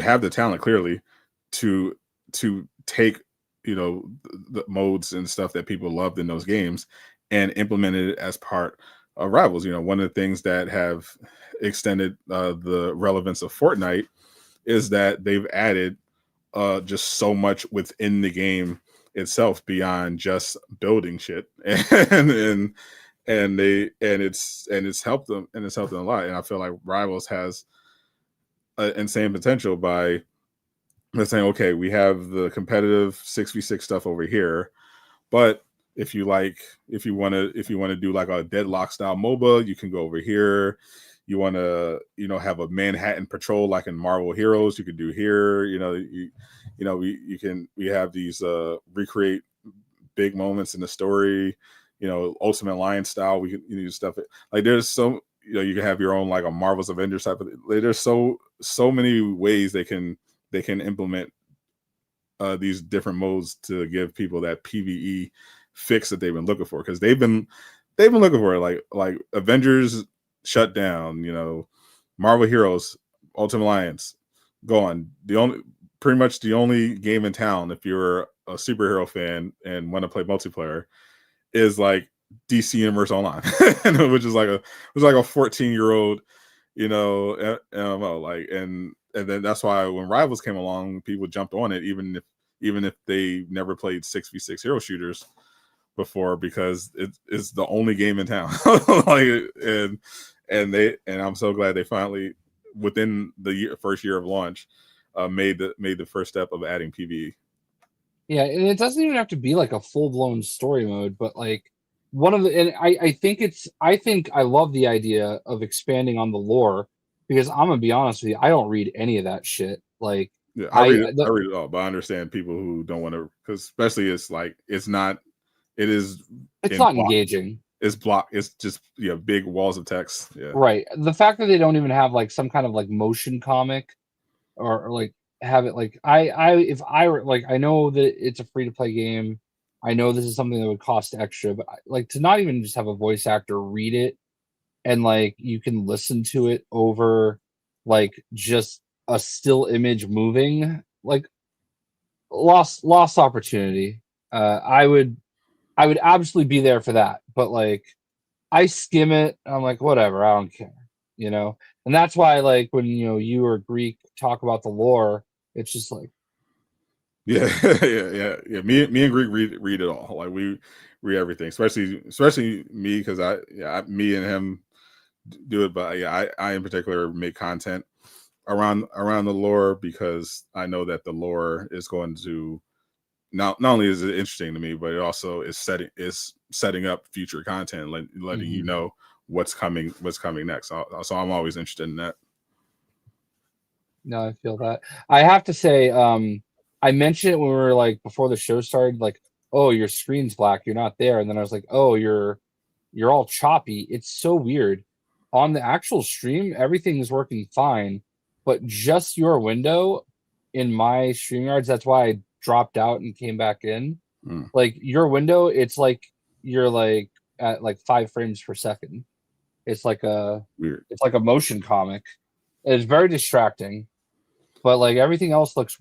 have the talent clearly to take, you know, the modes and stuff that people loved in those games and implement it as part of Rivals. You know, one of the things that have extended the relevance of Fortnite is that they've added just so much within the game itself beyond just building shit, and it's helped them a lot. And I feel like Rivals has insane potential by saying, okay, we have the competitive 6v6 stuff over here, but if you want to do like a Deadlock style MOBA, you can go over here. You want to, you know, have a Manhattan patrol like in Marvel Heroes, you could do here. You know, we have these recreate big moments in the story. You know, Ultimate Alliance style. We can do stuff like there's so, you know, you can have your own like a Marvel's Avengers type of. Like, there's so many ways they can implement these different modes to give people that PvE fix that they've been looking for, because they've been looking for it. Like Avengers shut down, you know, Marvel Heroes, Ultimate Alliance, gone. Pretty much the only game in town, if you're a superhero fan and want to play multiplayer, is like DC Universe Online, which is like a 14-year-old, you know, MMO. Like, and then that's why when Rivals came along, people jumped on it, even if they never played 6v6 hero shooters before, because it's the only game in town. Like, and I'm so glad they finally, within the first year of launch, made the first step of adding PvE. Yeah, and it doesn't even have to be like a full-blown story mode, but like one of the, and I think I love the idea of expanding on the lore, because I'm gonna be honest with you, I don't read any of that shit. Like, yeah, I read it all, but I understand people who don't want to, because especially it's not engaging. It's blocked. It's just big walls of text. Yeah, right. The fact that they don't even have like some kind of like motion comic or like have it like if I were like, I know that it's a free to play game. I know this is something that would cost extra, but like to not even just have a voice actor read it and like you can listen to it over like just a still image moving, like lost opportunity. I would absolutely be there for that, but like I skim it. I'm like, whatever, I don't care, And that's why, like, when you or Greek talk about the lore, it's just like, yeah, yeah. Me and Greek read it all. Like we read everything, especially me because me and him do it. But yeah, I in particular make content around the lore because I know that the lore is going to not only is it interesting to me, but it also is setting up future content, letting you know what's coming next. So I'm always interested in that. No, I feel that. I have to say, I mentioned it when we were like before the show started, like, oh, your screen's black, you're not there, and then I was like, oh, you're all choppy. It's so weird. On the actual stream, everything is working fine, but just your window in my StreamYards, that's why I dropped out and came back in. Like your window, it's like you're like at like 5 frames per second. It's like a Weird. It's like a motion comic. It's very distracting, but like everything else looks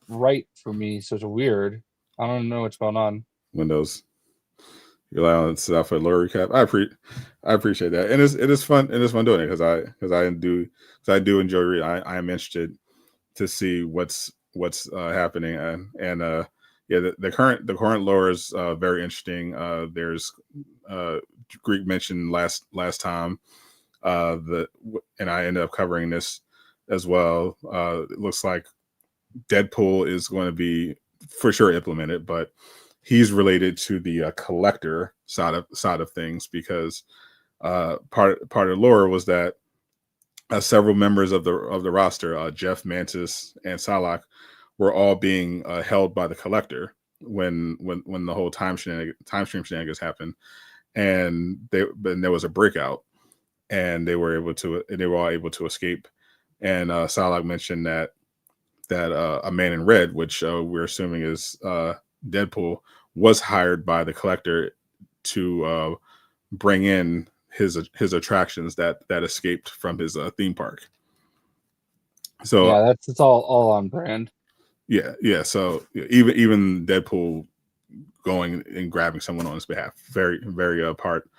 right for me, so it's weird. I don't know what's going on. Windows. You rely on stuff for lore recap. I appreciate that, and it is fun doing it because I do enjoy reading. I am interested to see what's happening and yeah, the current lore is very interesting. There's Greek mentioned last time and I ended up covering this as well. It looks like Deadpool is going to be for sure implemented, but he's related to the collector side of things because part of the lore was that several members of the roster, Jeff, Mantis, and Salak, were all being held by the collector when the whole time stream shenanigans happened, and there was a breakout, and they were all able to escape. And Salak mentioned that a man in red, which we're assuming is Deadpool, was hired by the collector to bring in his attractions that escaped from his theme park. So yeah, it's all on brand. Yeah. So even Deadpool going and grabbing someone on his behalf, very part,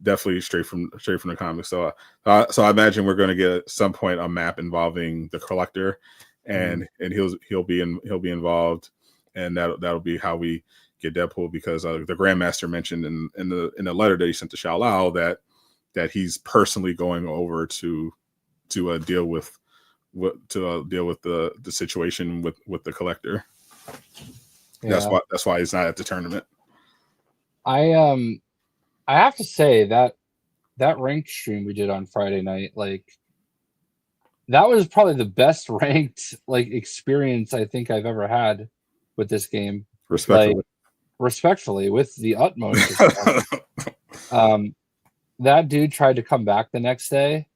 definitely straight from the comics. So I imagine we're going to get at some point a map involving the collector, and he'll be involved, and that'll be how we get Deadpool, because the Grandmaster mentioned in the letter that he sent to Shao Lao that he's personally going over to deal with the situation with the collector. Yeah. That's why he's not at the tournament. I have to say that ranked stream we did on Friday night, like that was probably the best ranked like experience I think I've ever had with this game. Respectfully, with the utmost respect. That dude tried to come back the next day,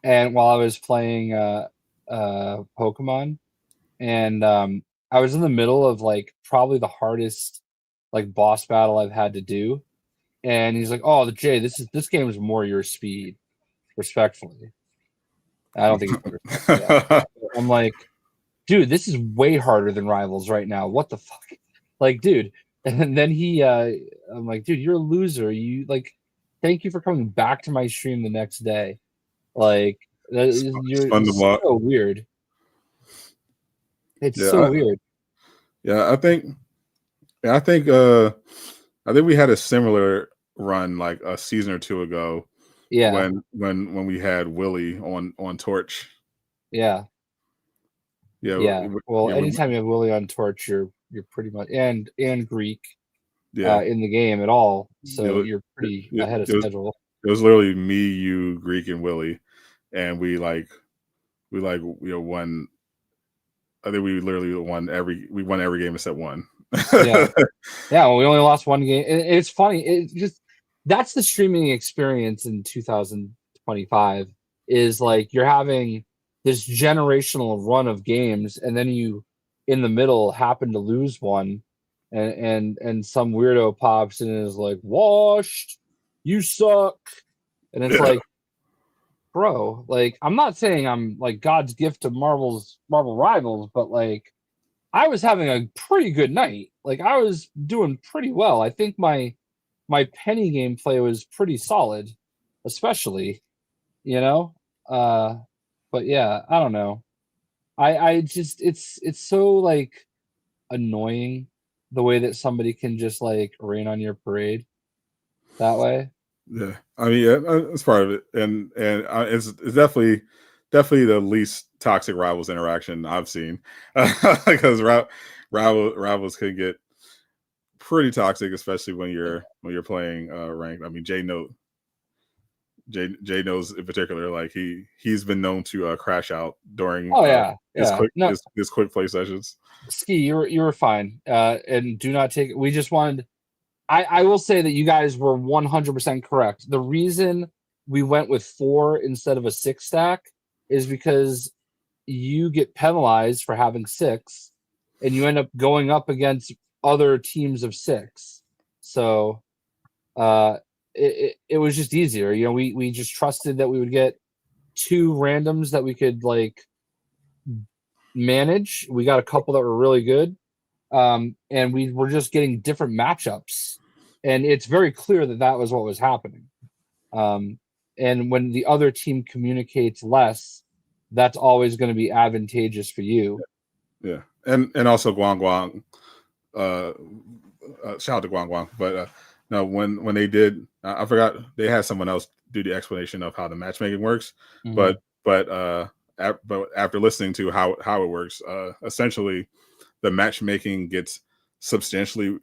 and while I was playing Pokemon, and I was in the middle of like probably the hardest like boss battle I've had to do, and he's like, "Oh, Jay, this game is more your speed." Respectfully, I don't think it's I'm like, dude, this is way harder than Rivals right now. What the fuck? Like, dude. And then I'm like, dude, you're a loser. You like, thank you for coming back to my stream the next day. Like, you're so weird. It's so weird. Yeah, I think we had a similar run like a season or two ago. Yeah. When we had Willie on Torch. Yeah. Yeah. Well, anytime you have Willie on Torch, you're pretty much and Greek in the game at all. So you're pretty ahead of schedule. It was literally me, you, Greek, and Willie, and we won. I think we literally won every game except one. Yeah. Well, we only lost one game. It's funny. It just that's the streaming experience in 2025 is like you're having this generational run of games, and then you in the middle happen to lose one, and some weirdo pops in and is like, "Washed, you suck," and it's like, bro, like I'm not saying I'm like God's gift to Marvel Rivals, but like I was having a pretty good night. Like I was doing pretty well. I think my penny gameplay was pretty solid, especially, you know. But yeah, I don't know. I just it's so like annoying the way that somebody can just like rain on your parade that way. Yeah, I mean, yeah, it's part of it, and it's definitely the least toxic rivals interaction I've seen, because rivals can get pretty toxic, especially when you're playing ranked. I mean, Jay knows in particular, like he's been known to crash out during his quick play sessions. Ski, you were fine, and do not take. We just wanted. I will say that you guys were 100% correct. The reason we went with 4 instead of a 6 stack is because you get penalized for having 6, and you end up going up against other teams of 6. So it was just easier. You know, we just trusted that we would get 2 randoms that we could like manage. We got a couple that were really good. And we were just getting different matchups, and it's very clear that was what was happening. And when the other team communicates less, that's always going to be advantageous for you. Yeah, and also Guang Guang. Shout out to Guang Guang, but no, when they did, I forgot they had someone else do the explanation of how the matchmaking works, but after listening to how it works, essentially the matchmaking gets substantially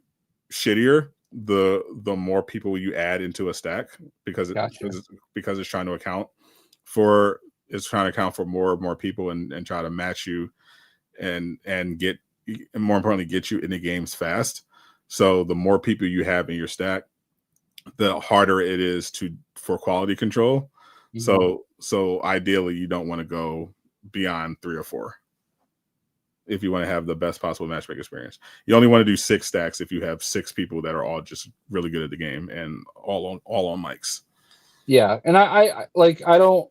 shittier the more people you add into a stack, because it's trying to account for more and more people and try to match you and more importantly get you in the games fast. So the more people you have in your stack, the harder it is for quality control. So ideally you don't want to go beyond 3 or 4 if you want to have the best possible matchmaking experience. You only want to do 6 stacks if you have 6 people that are all just really good at the game and all on mics. Yeah, and I don't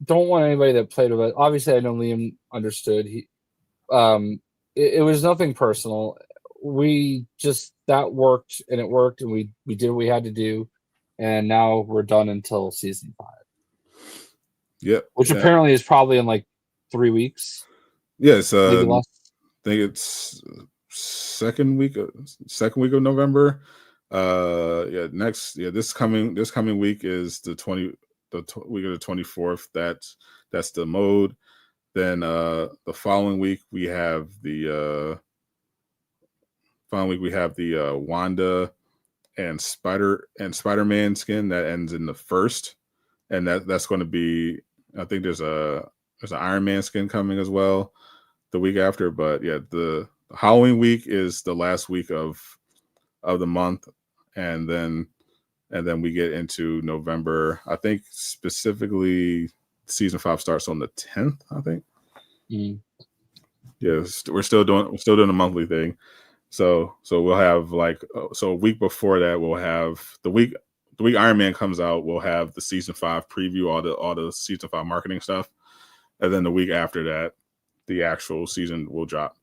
want anybody that played with it. Obviously, I know Liam understood. It was nothing personal. We just that worked, and it worked, and we did what we had to do, and now we're done until season 5. Yep, which apparently is probably in like 3 weeks. Yes, I think it's second week of November. This coming week is the week of the 24th. That's the mode. Then the following week we have the Wanda and Spider-Man skin that ends in the 1st, and that's going to be, I think there's an Iron Man skin coming as well the week after. But yeah, the Halloween week is the last week of the month, and then we get into November. I think specifically season 5 starts on the 10th, I think. Yes, we're still doing a monthly thing. So we'll have a week before that, we'll have the week Iron Man comes out, we'll have the season 5 preview, all the season 5 marketing stuff. And then the week after that, the actual season will drop.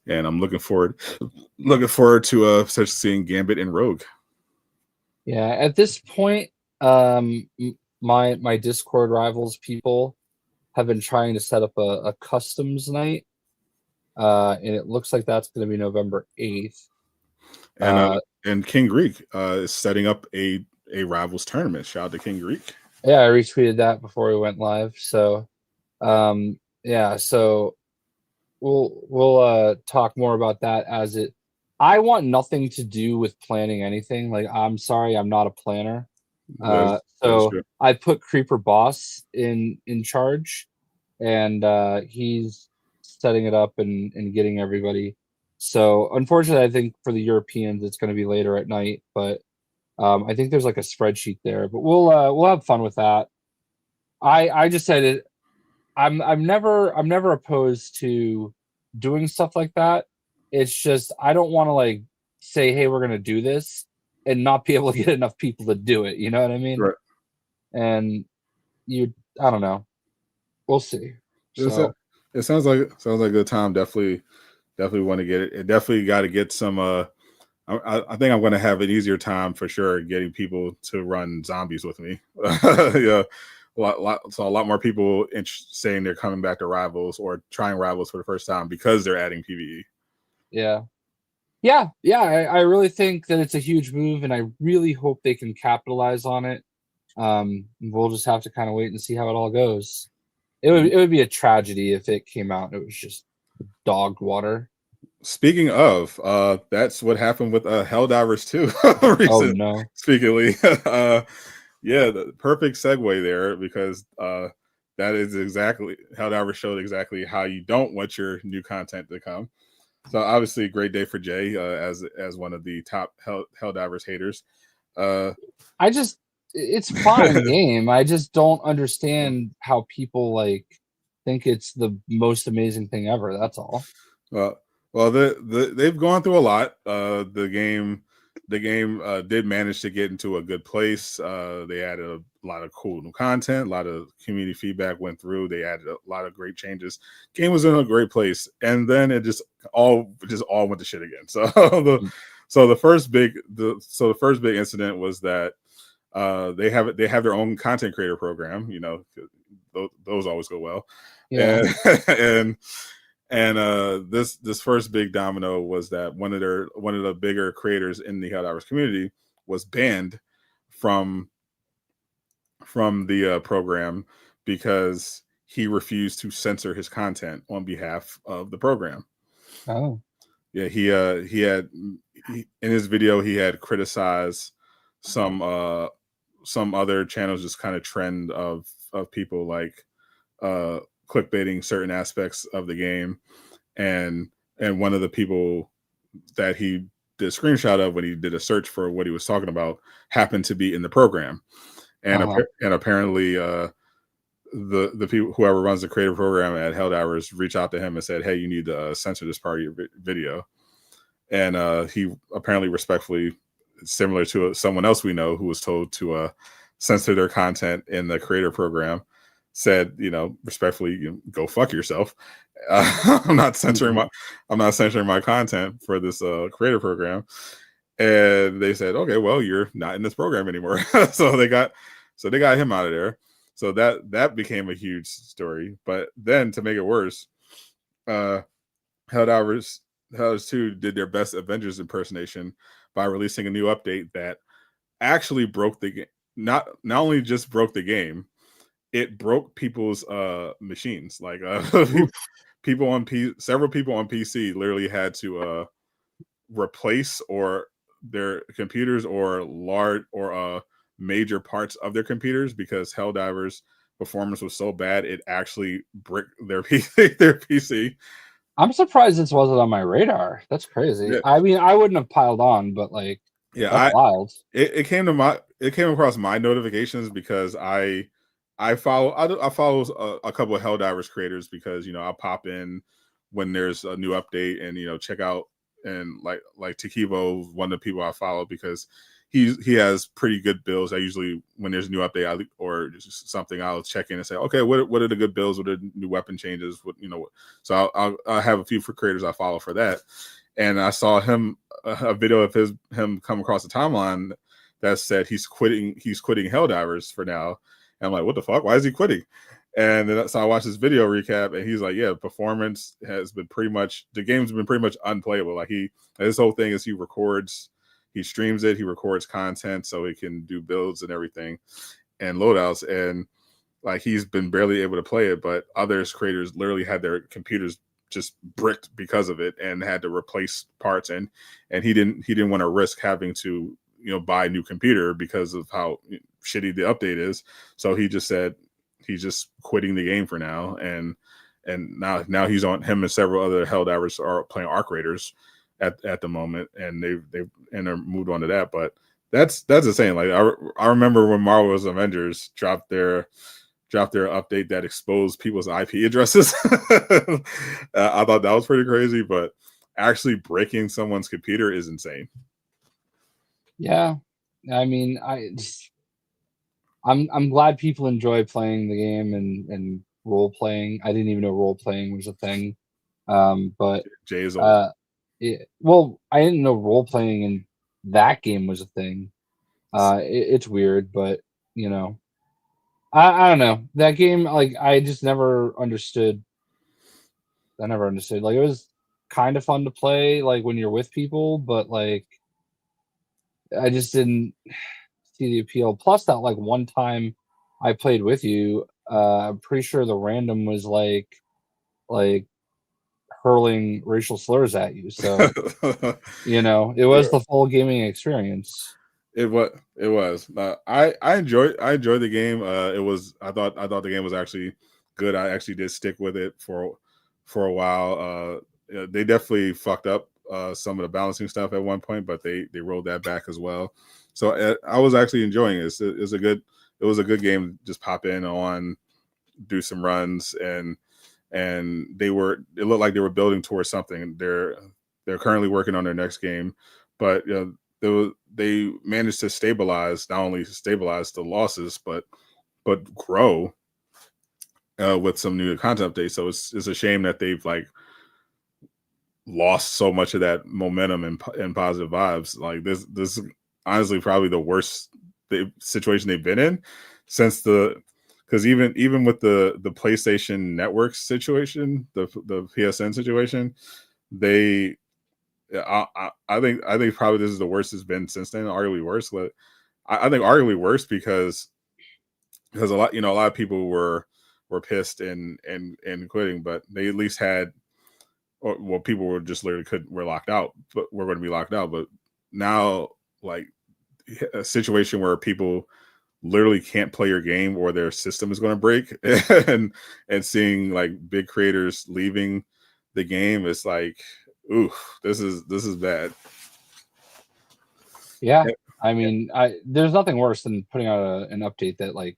And I'm looking forward to seeing Gambit and Rogue. Yeah, at this point, my Discord Rivals people have been trying to set up a customs night. And it looks like that's going to be November 8th. And King Greek is setting up a Rivals tournament. Shout out to King Greek. Yeah, I retweeted that before we went live. So, so we'll talk more about that as it. I want nothing to do with planning anything. Like, I'm sorry, I'm not a planner. So I put Creeper Boss in charge, and he's setting it up and getting everybody. So unfortunately, I think for the Europeans, it's going to be later at night, but I think there's like a spreadsheet there, but we'll have fun with that. I just said it. I'm never opposed to doing stuff like that. It's just I don't want to like say, hey, we're going to do this and not be able to get enough people to do it. You know what I mean? Right. And I don't know. We'll see. So It sounds like a good time. Definitely want to get it. It definitely got to get some. I think I'm going to have an easier time for sure getting people to run zombies with me. Yeah, so a lot more people saying they're coming back to Rivals or trying Rivals for the first time because they're adding PVE. Yeah. I really think that it's a huge move, and I really hope they can capitalize on it. We'll just have to kind of wait and see how it all goes. It would be a tragedy if it came out and it was just dog water. Speaking of, that's what happened with Helldivers too. Oh no! Speakingly, yeah, the perfect segue there because that is exactly Helldivers showed exactly how you don't want your new content to come. So obviously, a great day for Jay as one of the top Helldivers haters. It's a fine game. I just don't understand how people like think it's the most amazing thing ever. That's all. Well, they've gone through a lot. The game did manage to get into a good place. They added a lot of cool new content. A lot of community feedback went through. They added a lot of great changes. Game was in a great place, and then it just all went to shit again. So the first big incident was that they have their own content creator program. You know, those always go well. Yeah. And this first big domino was that one of the bigger creators in the Helldivers community was banned from the program because he refused to censor his content on behalf of the program. Oh. Yeah, in his video he had criticized some other channels, just kind of trend of people like clickbaiting certain aspects of the game, and one of the people that he did a screenshot of when he did a search for what he was talking about happened to be in the program, and apparently the people, whoever runs the creative program at Helldivers, reached out to him and said, hey, you need to censor this part of your video, and he apparently respectfully, similar to someone else we know who was told to censor their content in the creator program, said, respectfully, go fuck yourself. I'm not censoring my content for this creator program. And they said, okay, well, you're not in this program anymore. so they got him out of there. So that became a huge story. But then to make it worse, Helldivers 2 did their best Avengers impersonation by releasing a new update that actually broke the game. Not only just broke the game, it broke people's machines. Like several people on PC literally had to replace or their computers or large or major parts of their computers because Helldivers performance was so bad it actually bricked their PC. I'm surprised this wasn't on my radar. That's crazy. Yeah. I mean, I wouldn't have piled on, but like, that's wild. It came across my notifications because I follow a couple of Helldivers creators because I'll pop in when there's a new update and check out, and like Takivo, one of the people I follow because he has pretty good builds. I usually, when there's a new update or just something, I'll check in and say, okay, what are the good builds? What are the new weapon changes? So I'll have a few creators I follow for that. And I saw a video of him come across the timeline that said he's quitting Helldivers for now. And I'm like, what the fuck? Why is he quitting? And then so I watched this video recap, and he's like, yeah, performance has been the game's been pretty much unplayable. Like his whole thing is he streams it, he records content so he can do builds and everything and loadouts. And like he's been barely able to play it, but others creators literally had their computers just bricked because of it and had to replace parts, and he didn't want to risk having to buy a new computer because of how shitty the update is. So he just said he's just quitting the game for now, and now he's on, him and several other Helldivers are playing Arc Raiders at the moment, and they've moved on to that. But that's insane. Like I remember when Marvel's Avengers dropped their update that exposed people's IP addresses. I thought that was pretty crazy, but actually breaking someone's computer is insane. Yeah, I mean, I'm glad people enjoy playing the game and role playing. I didn't even know role playing was a thing. But Jay is old. well, I didn't know role playing in that game was a thing. It's weird, but you know, I don't know that game. Like I just never understood. I never understood. Like it was kind of fun to play, like when you're with people, but like I just didn't see the appeal. Plus, that like one time I played with you, I'm pretty sure the random was like hurling racial slurs at you. So you know, it was Yeah. the full gaming experience. It was. I enjoyed the game. I thought the game was actually good. I actually did stick with it for a while. They definitely fucked up some of the balancing stuff at one point, but they rolled that back as well. So I was actually enjoying it. It was a good game. Just pop in on, do some runs, and it looked like they were building towards something. They're currently working on their next game, but they managed to not only stabilize the losses, but grow with some new content updates. So it's a shame that they've like lost so much of that momentum and positive vibes. Like this is honestly probably the worst situation they've been in since because even with the PlayStation Network situation, the PSN situation, they I think probably this is the worst it's been since then. Arguably worse, but I think arguably worse because a lot of people were pissed and quitting, but they at least had, well, people were just literally were locked out, but we're going to be locked out. But now, like a situation where people literally can't play your game or their system is going to break, and seeing like big creators leaving the game, it's like, ooh, this is bad. Yeah, I mean, there's nothing worse than putting out an update that like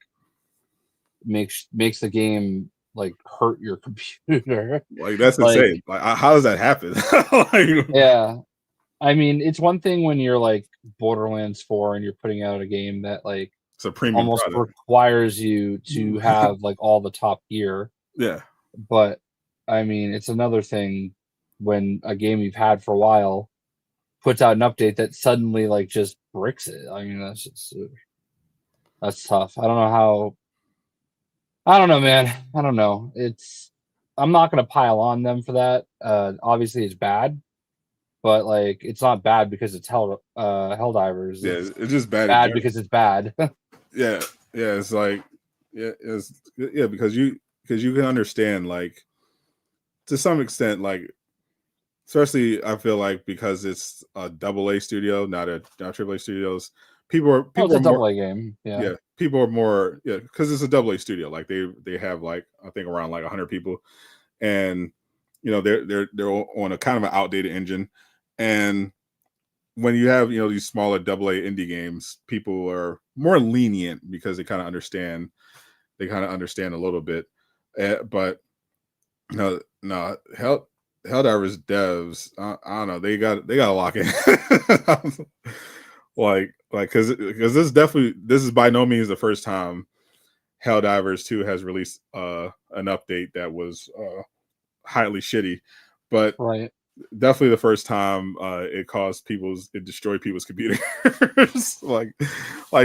makes the game like hurt your computer. Like that's Like, insane. Like how does that happen? Like, yeah, I mean, it's one thing when you're like Borderlands 4 and you're putting out a game that like it's a premium almost product. requires you to have like all the top gear. Yeah. But I mean, it's another thing when a game you've had for a while puts out an update that suddenly like just bricks it. I mean, that's tough. I don't know, man. I don't know. I'm not gonna pile on them for that. Obviously it's bad, but like it's not bad because it's Helldivers. Yeah, It's it's just bad in bad general. because it's bad. Yeah. It's like, because you can understand, like, to some extent, like, especially I feel like because it's a AA studio, not AAA studios, Oh, it's people a are more, double A game. Yeah. yeah, people are more, yeah, because it's a AA studio. Like they have like, I think around like 100 people, and they're on a kind of an outdated engine, and when you have these smaller AA indie games, people are more lenient because they kind of understand. They kind of understand a little bit, but no, Helldivers devs, I don't know. They got to lock in. like because this is by no means the first time Helldivers 2 has released an update that was highly shitty, but Right. definitely the first time it destroyed people's computers. like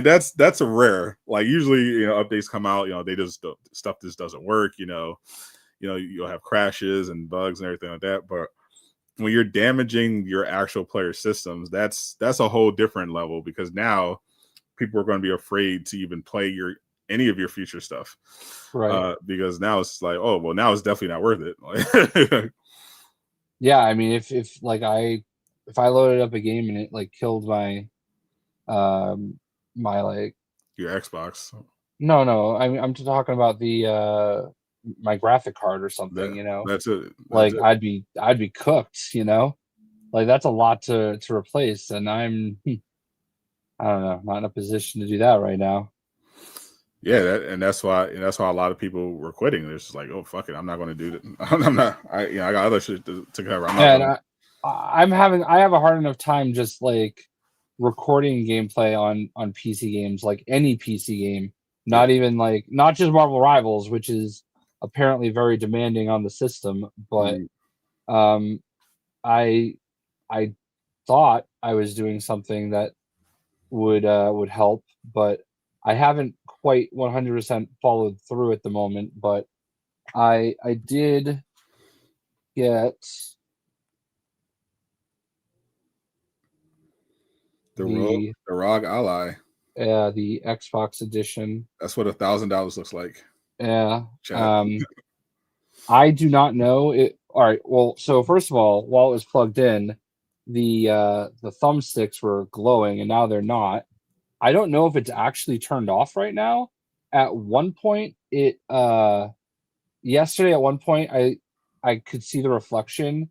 that's a rare. Like usually updates come out, they just stuff just doesn't work. You'll have crashes and bugs and everything like that, but when you're damaging your actual player systems, that's a whole different level, because now people are going to be afraid to even play any of your future stuff, Right. because now it's like, oh well, now it's definitely not worth it. Yeah, I mean, if I loaded up a game and it like killed my like Your Xbox, no, I'm just talking about the my graphic card or something, that's it. That's like it. I'd be cooked, like that's a lot to replace, and I don't know, not in a position to do that right now. Yeah, that's why a lot of people were quitting. They're just like, oh fuck it, I'm not going to do that. I'm not. I got other shit to cover. I'm not And going to. I have a hard enough time just like recording gameplay on PC games, like any PC game, Not even like not just Marvel Rivals, which is apparently very demanding on the system, but I thought I was doing something that would help, but I haven't quite 100% followed through at the moment. But I did get the ROG Ally. Yeah, the Xbox edition. That's what $1,000 looks like. Yeah. I do not know it. All right. Well, so first of all, while it was plugged in, the thumbsticks were glowing, and now they're not. I don't know if it's actually turned off right now. At one point, yesterday at one point, I could see the reflection.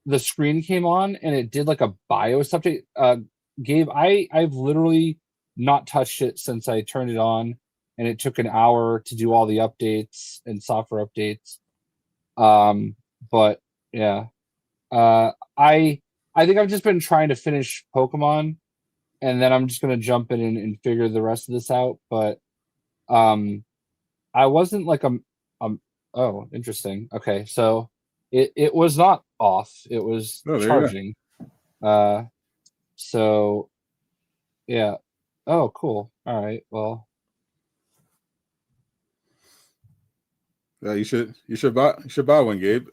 The screen came on, and it did like a BIOS update. Gabe, I've literally not touched it since I turned it on, and it took an hour to do all the updates and software updates. But yeah, I think I've just been trying to finish Pokemon, and then I'm just gonna jump in and figure the rest of this out. But I wasn't like oh, interesting. Okay, so it was not off. It was charging. So yeah. Oh, cool. All right. Well. Yeah, you should buy one, Gabe.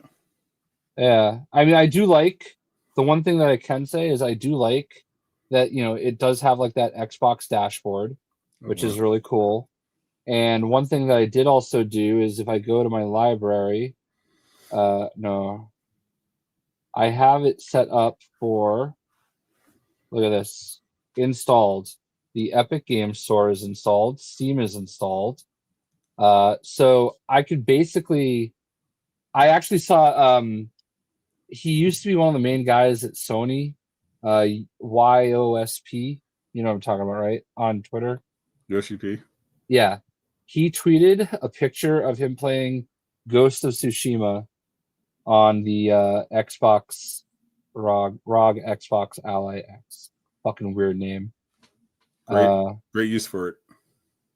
Yeah, I mean, I do like the one thing that I can say is I do like that, it does have like that Xbox dashboard, which is really cool. And one thing that I did also do is if I go to my library, no, I have it set up for, look at this, installed. The Epic Game Store is installed. Steam is installed. So I could basically, I actually saw, he used to be one of the main guys at Sony, YOSP. You know what I'm talking about, right? On Twitter. YOSP. Yeah. He tweeted a picture of him playing Ghost of Tsushima on the Xbox ROG Xbox Ally X. Fucking weird name. Great use for it.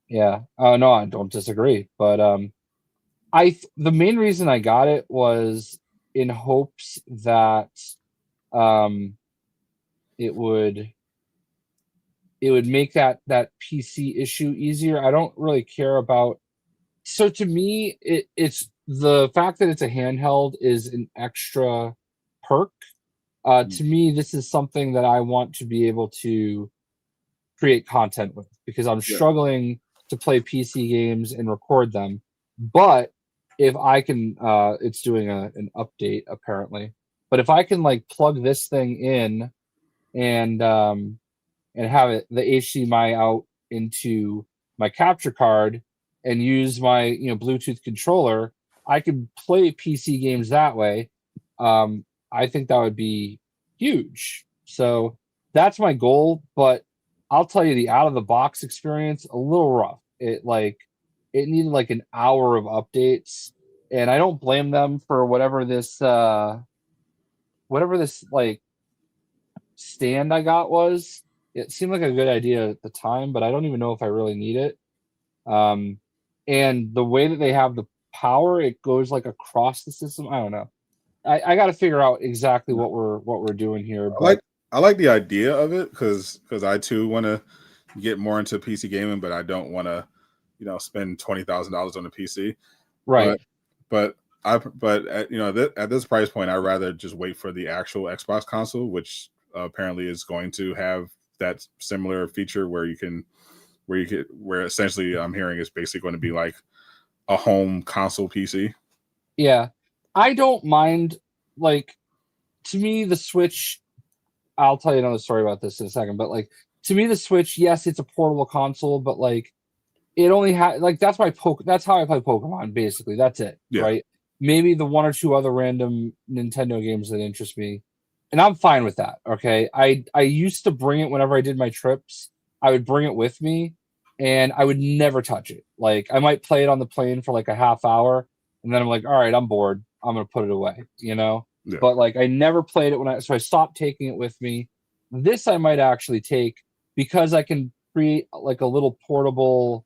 Yeah. No, I don't disagree. But the main reason I got it was in hopes that it would make that PC issue easier. I don't really care about. So to me, it's the fact that it's a handheld is an extra perk. To me, this is something that I want to be able to create content with because I'm struggling to play PC games and record them. But if I can, it's doing an update apparently. But if I can like plug this thing in and have it the HDMI out into my capture card and use my Bluetooth controller, I can play PC games that way. I think that would be huge. So that's my goal. But I'll tell you, the out of the box experience a little rough. It needed like an hour of updates, and I don't blame them for whatever this like stand I got was. It seemed like a good idea at the time, but I don't even know if I really need it. And the way that they have the power, it goes like across the system. I don't know. I got to figure out exactly what we're doing here. But I like the idea of it because I too want to get more into PC gaming, but I don't want to, spend $20,000 on a PC. Right. But at this price point, I'd rather just wait for the actual Xbox console, which apparently is going to have that similar feature where essentially I'm hearing is basically going to be like a home console PC. Yeah. I don't mind, like, to me, the Switch, I'll tell you another story about this in a second, but like, to me, the Switch, yes, it's a portable console, but like, it only has, like, that's how I play Pokemon, basically. That's it, right? Maybe the one or two other random Nintendo games that interest me. And I'm fine with that, okay? I used to bring it whenever I did my trips. I would bring it with me, and I would never touch it. Like, I might play it on the plane for like a half hour, and then I'm like, all right, I'm bored. I'm going to put it away, Yeah. But, like, I never played it so I stopped taking it with me. This I might actually take because I can create, like, a little portable,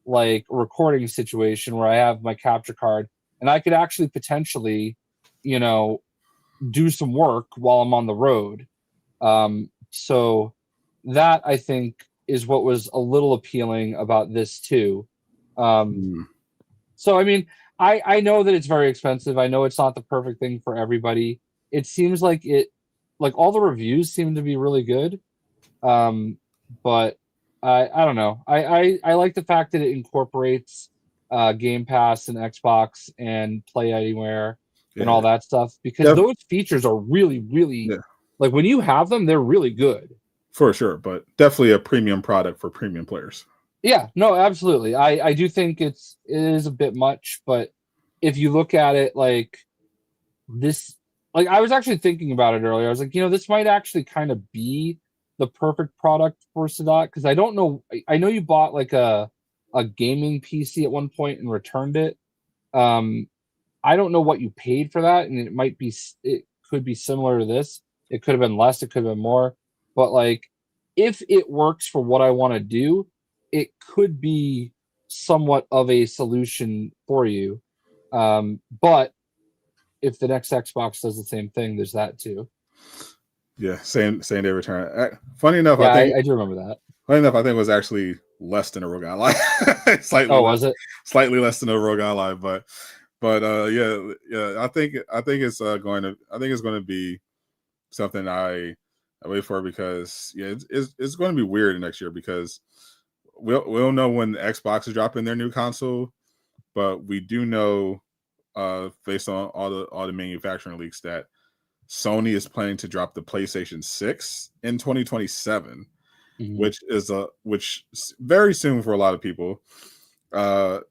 like recording situation where I have my capture card and I could actually potentially, do some work while I'm on the road. So that I think is what was a little appealing about this too. So I mean, I know that it's very expensive. I know it's not the perfect thing for everybody. It seems like all the reviews seem to be really good. But I don't know. I like the fact that it incorporates Game Pass and Xbox and Play Anywhere and all that stuff, because those features are really, really like when you have them, they're really good. For sure, but definitely a premium product for premium players. Yeah, no, absolutely. I do think it is a bit much, but if you look at it like this, like I was actually thinking about it earlier. I was like, this might actually kind of be the perfect product for Sadot, because I don't know. I know you bought like a gaming PC at one point and returned it. I don't know what you paid for that, and it could be similar to this. It could have been less, it could have been more, but like if it works for what I want to do, it could be somewhat of a solution for you. But if the next Xbox does the same thing, there's that too. Yeah, same day return. Funny enough, yeah, I do remember that. Funny enough, I think it was actually less than a Rogue Ally. Was it? Slightly less than a Rogue Ally, but yeah. I think it's going to be something I wait for, because it's going to be weird next year, because we'll know when the Xbox is dropping their new console, but we do know based on all the manufacturing leaks that Sony is planning to drop the PlayStation 6 in 2027, which is very soon for a lot of people. To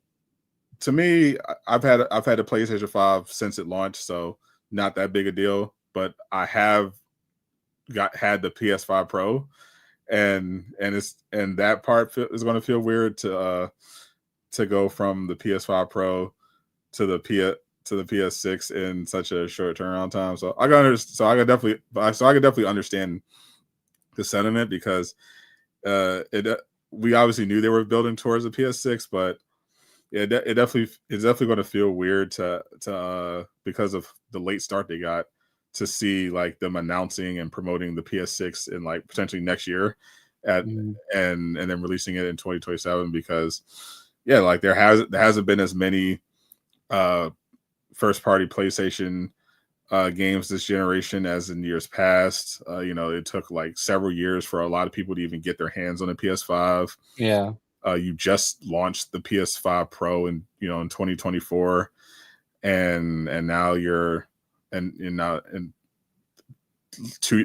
me, I've had a PlayStation 5 since it launched, so not that big a deal. But I have had the PS5 Pro, and that part is going to feel weird to go from the PS5 Pro to the PS6 in such a short turnaround time. So I can definitely understand the sentiment, because we obviously knew they were building towards the PS6, but it's definitely going to feel weird to because of the late start they got, to see like them announcing and promoting the PS6 in like potentially next year and then releasing it in 2027, because like there hasn't been as many first party PlayStation games this generation as in years past. It took like several years for a lot of people to even get their hands on a PS5. Yeah. You just launched the PS5 Pro in 2024, and now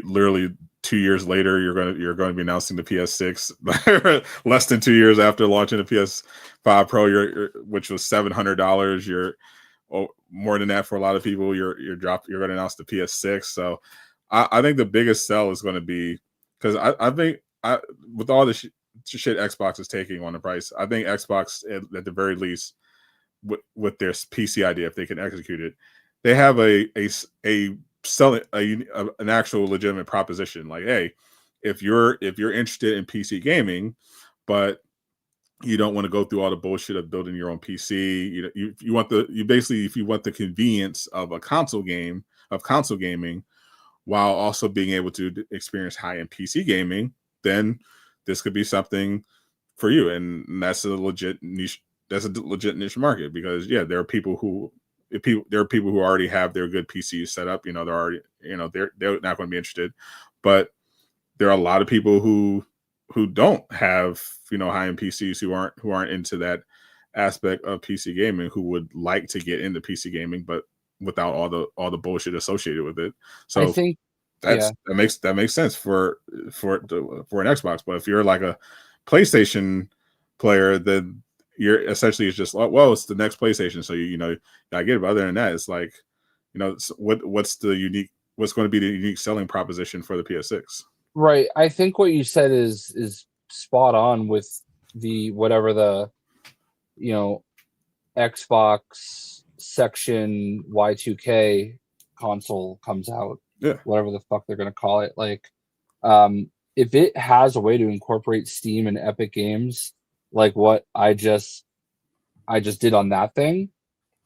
literally 2 years later, you're going to be announcing the PS6 less than 2 years after launching the PS5 Pro, which was $700. You're more than that for a lot of people. You're going to announce the PS6. So I think the biggest sell is going to be, because I think with all the shit Xbox is taking on the price, I think Xbox at the very least with their PC idea, if they can execute it, they have a selling an actual legitimate proposition. Like, hey, if you're interested in PC gaming, but you don't want to go through all the bullshit of building your own PC, if you want the convenience of console gaming while also being able to experience high-end PC gaming, then this could be something for you. And that's a legit niche. That's a legit niche market, because there are people who already have their good PCs set up. They're already, they're not going to be interested. But there are a lot of people who don't have high-end PCs, who aren't into that aspect of PC gaming, who would like to get into PC gaming, but without all the bullshit associated with it. So I think that makes sense for an Xbox. But if you're like a PlayStation player, then you're essentially, it's just it's the next PlayStation, so I get it. But other than that, it's like, what's going to be the unique selling proposition for the PS6? Right. I think what you said is spot on with whatever the Xbox section Y2K console comes out. Yeah. Whatever the fuck they're gonna call it. Like, if it has a way to incorporate Steam and Epic Games, like what I just did on that thing,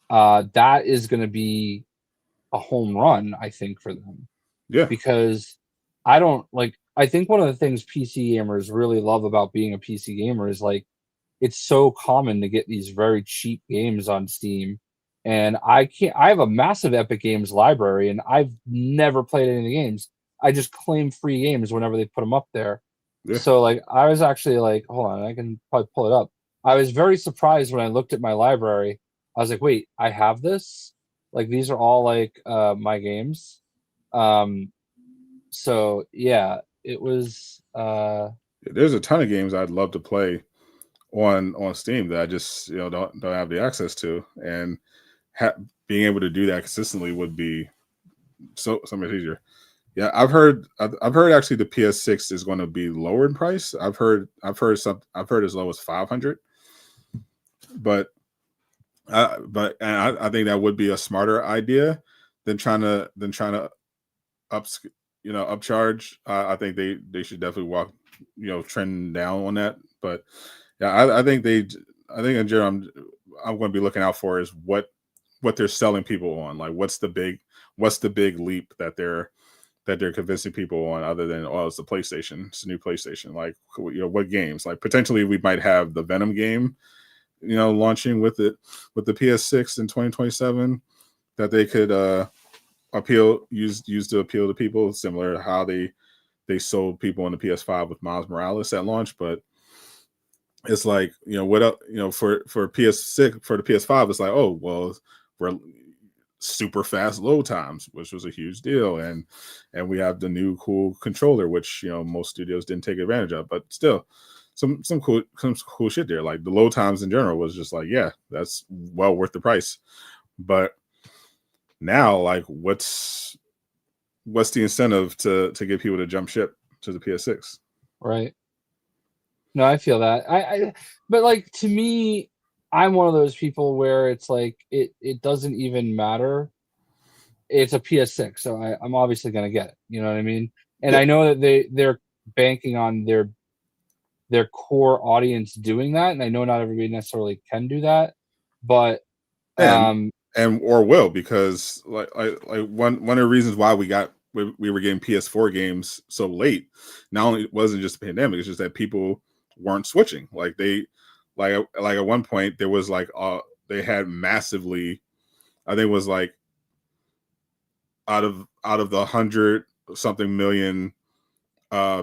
that is going to be a home run, I think, for them. Yeah. Because I think one of the things PC gamers really love about being a PC gamer is like it's so common to get these very cheap games on Steam. And I have a massive Epic Games library and I've never played any of the games. I just claim free games whenever they put them up there. Yeah. So like I was actually like, hold on, I can probably pull it up. I was very surprised when I looked at my library. I was like, wait, I have this? Like these are all like my games. So yeah, it was There's a ton of games I'd love to play on Steam that I just don't have the access to, and being able to do that consistently would be so much easier. Yeah, I've heard actually the PS6 is going to be lower in price. I've heard as low as 500, but I think that would be a smarter idea than trying to upcharge. I think they should definitely trend down on that. But yeah, I think in general, I'm going to be looking out for is what they're selling people on. Like what's the big leap that they're convincing people on, other than it's the PlayStation, it's a new PlayStation. Like what games? Like potentially we might have the Venom game, launching with the PS6 in 2027 that they could use to appeal to people, similar to how they sold people on the PS5 with Miles Morales at launch. But it's like, what up, for PS6, for the PS5, it's like, oh, well, we're super fast load times, which was a huge deal. And we have the new cool controller, which, most studios didn't take advantage of, but still some cool shit there. Like the load times in general was just like, yeah, that's well worth the price. But now, like, what's the incentive to get people to jump ship to the PS6? Right. No, I feel that. But like, to me, I'm one of those people where it's like it doesn't even matter. It's a PS6, so I'm obviously gonna get it. You know what I mean? And Yeah. I know that they're banking on their core audience doing that, and I know not everybody necessarily can do that, but or will, because like one of the reasons why we were getting PS4 games so late, not only wasn't just the pandemic, it's just that people weren't switching. Like at one point there was like they had massively, I think it was like out of the 100 something million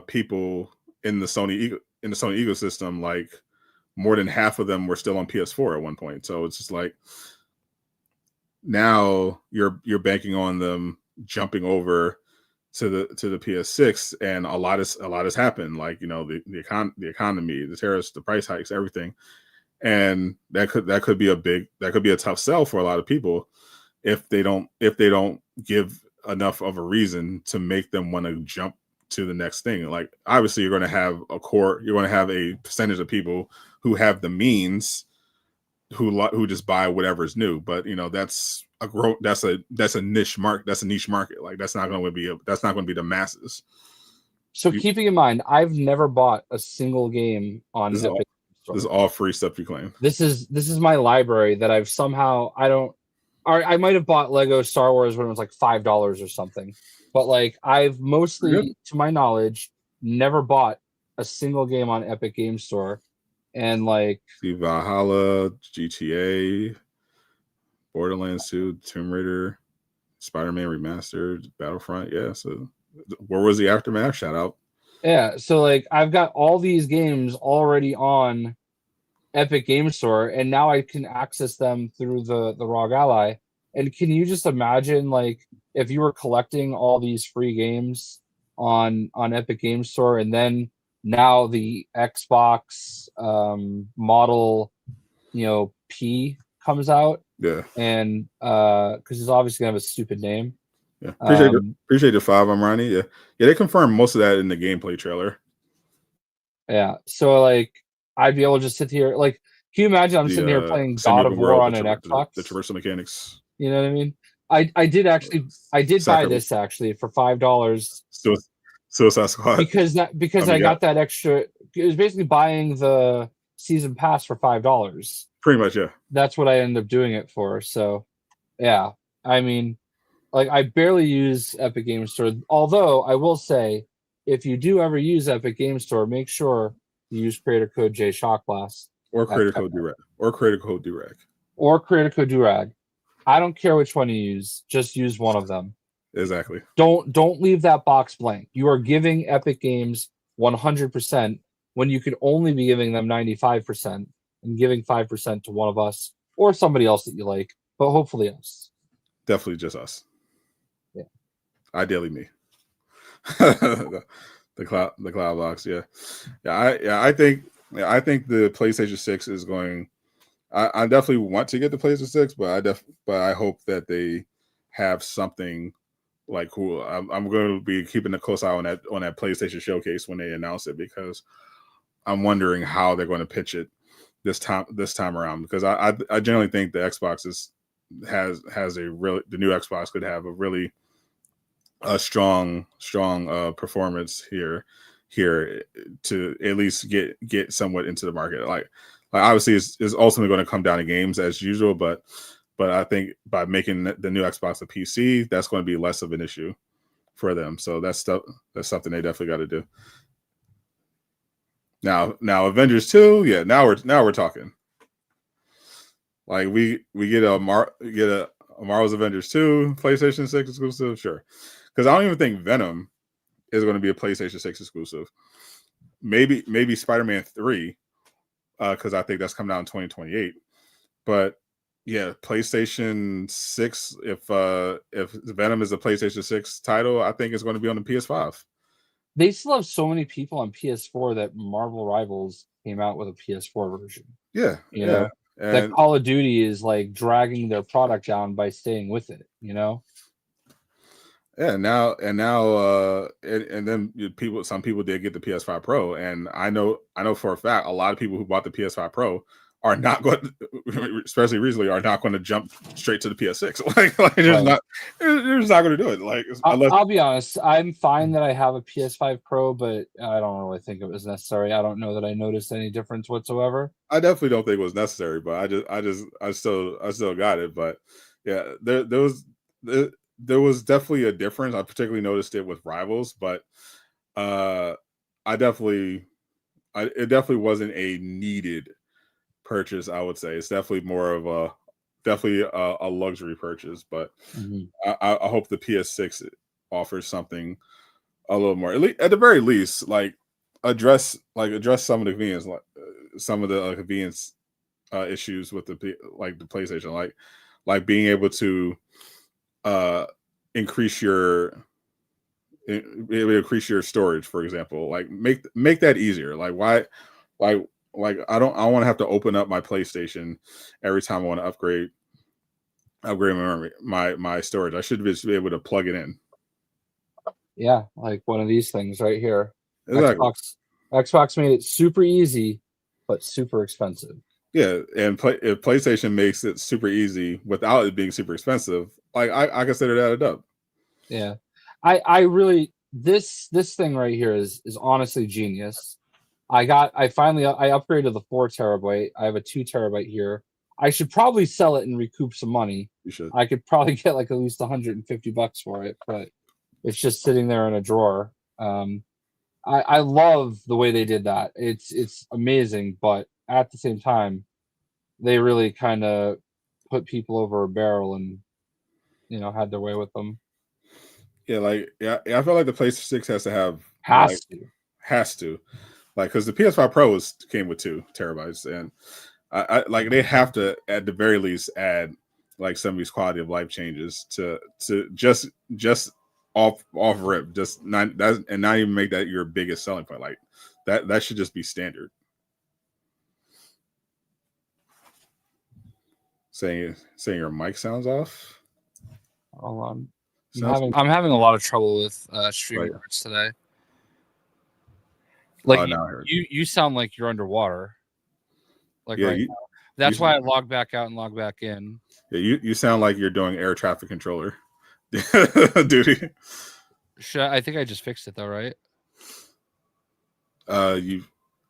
people in the Sony ecosystem, like more than half of them were still on PS4 at one point. So it's just like, now you're banking on them jumping over to the PS6, and a lot has happened. Like, the economy, the tariffs, the price hikes, everything, and that could be a tough sell for a lot of people if they don't give enough of a reason to make them want to jump to the next thing. Like, obviously, you're going to have a percentage of people who have the means, who just buy whatever's new, but that's a niche market. That's a niche market. Like, that's not going to be the masses. So keeping in mind, I've never bought a single game on Epic. This is all free stuff you claim. This is my library that I've somehow, I might have bought Lego Star Wars when it was like $5 or something, but like I've mostly, to my knowledge, never bought a single game on Epic Game Store. And like Valhalla, GTA, Borderlands 2, Tomb Raider, Spider-Man Remastered, Battlefront. Yeah, so where was the Aftermath? Shout out. Yeah, so like I've got all these games already on Epic Game Store, and now I can access them through the ROG Ally. And can you just imagine, like, if you were collecting all these free games on Epic Game Store, and then now the Xbox model, P comes out. Yeah. And because it's obviously gonna have a stupid name. Yeah. Appreciate the 5 I'm Ronnie. Yeah. Yeah, they confirmed most of that in the gameplay trailer. Yeah. So like I'd be able to just sit here, like, can you imagine I'm sitting here playing God of War on an Xbox? The traversal mechanics. You know what I mean? I did buy this actually for $5. Suicide Squad. Because I got that extra. It was basically buying the season pass for $5. Pretty much, yeah. That's what I end up doing it for. So, yeah. I mean, like, I barely use Epic Game Store. Although I will say, if you do ever use Epic Game Store, make sure you use creator code Jayshockblast Or creator code Durag. Or creator code Durag. Or creator code Durag. I don't care which one you use. Just use one of them. Exactly. Don't leave that box blank. You are giving Epic Games 100% when you could only be giving them 95% and giving 5% to one of us or somebody else that you like, but hopefully us. Definitely just us. Yeah. Ideally me. the cloud box, yeah. I think the PlayStation 6 is going. I definitely want to get the PlayStation 6, but I hope that they have something like cool. I'm going to be keeping a close eye on that PlayStation showcase when they announce it, because I'm wondering how they're going to pitch it this time around, because I generally think the Xbox has a really, the new Xbox could have a really strong performance here to at least get somewhat into the market. Like obviously it's ultimately going to come down to games as usual, but I think by making the new Xbox a PC, that's going to be less of an issue for them. So that's something they definitely got to do. Now Avengers 2, yeah, now we're talking. Like we get a Marvel's Avengers 2 PlayStation 6 exclusive, sure. Because I don't even think Venom is going to be a PlayStation 6 exclusive. Maybe Spider-Man 3, because I think that's coming out in 2028. But yeah, PlayStation 6. If Venom is a PlayStation 6 title, I think it's going to be on the PS5. They still have so many people on PS4 that Marvel Rivals came out with a PS4 version. Yeah, you know, that Call of Duty is like dragging their product down by staying with it. You know. Yeah, and then some people did get the PS5 Pro, and I know for a fact a lot of people who bought the PS5 Pro are not going, especially recently, are not going to jump straight to the PS6. Like they're just not going to do it. Like I'll be honest, I'm fine that I have a PS5 Pro, but I don't really think it was necessary. I don't know that I noticed any difference whatsoever. I definitely don't think it was necessary, but I still got it. But yeah, there was definitely a difference. I particularly noticed it with Rivals, but it definitely wasn't a needed purchase. I would say it's definitely more of a luxury purchase. But I hope the PS6 offers something a little more, at the very least, like address some of the convenience, convenience issues with the PlayStation, like being able to increase your storage, for example. Like make that easier. Like why I don't want to have to open up my PlayStation every time I want to upgrade my storage. I should just be able to plug it in. Yeah, like one of these things right here. Exactly. Xbox made it super easy, but super expensive. Yeah, and if PlayStation makes it super easy without it being super expensive, like I consider that a dub. Yeah, I really this thing right here is honestly genius. I upgraded to the 4 terabyte. I have a 2 terabyte here. I should probably sell it and recoup some money. You should. I could probably get like at least $150 for it, but it's just sitting there in a drawer. I love the way they did that. It's amazing, but at the same time, they really kind of put people over a barrel and had their way with them. Yeah, I feel like the PlayStation 6 has to like, because the PS5 Pro came with 2 terabytes, and I like they have to at the very least add like some of these quality of life changes to just off rip, just not even make that your biggest selling point. Like that should just be standard. Saying your mic sounds off. Hold on. I'm having a lot of trouble with streaming cards today. Like you sound like you're underwater. Like right now. That's why I log back out and log back in. Yeah, you sound like you're doing air traffic controller duty. I think I just fixed it though, right?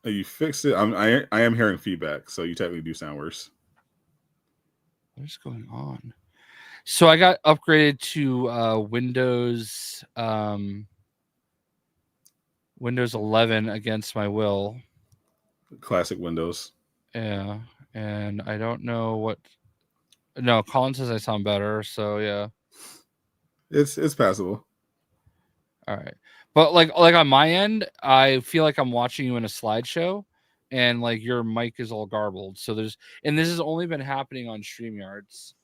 You fixed it. I am hearing feedback, so you technically do sound worse. What is going on? So I got upgraded to Windows Windows 11 against my will. Classic Windows. Yeah, and I don't know what. No, Colin says I sound better, so yeah. It's passable. All right, but like on my end, I feel like I'm watching you in a slideshow, and like your mic is all garbled. So there's, and this has only been happening on StreamYards.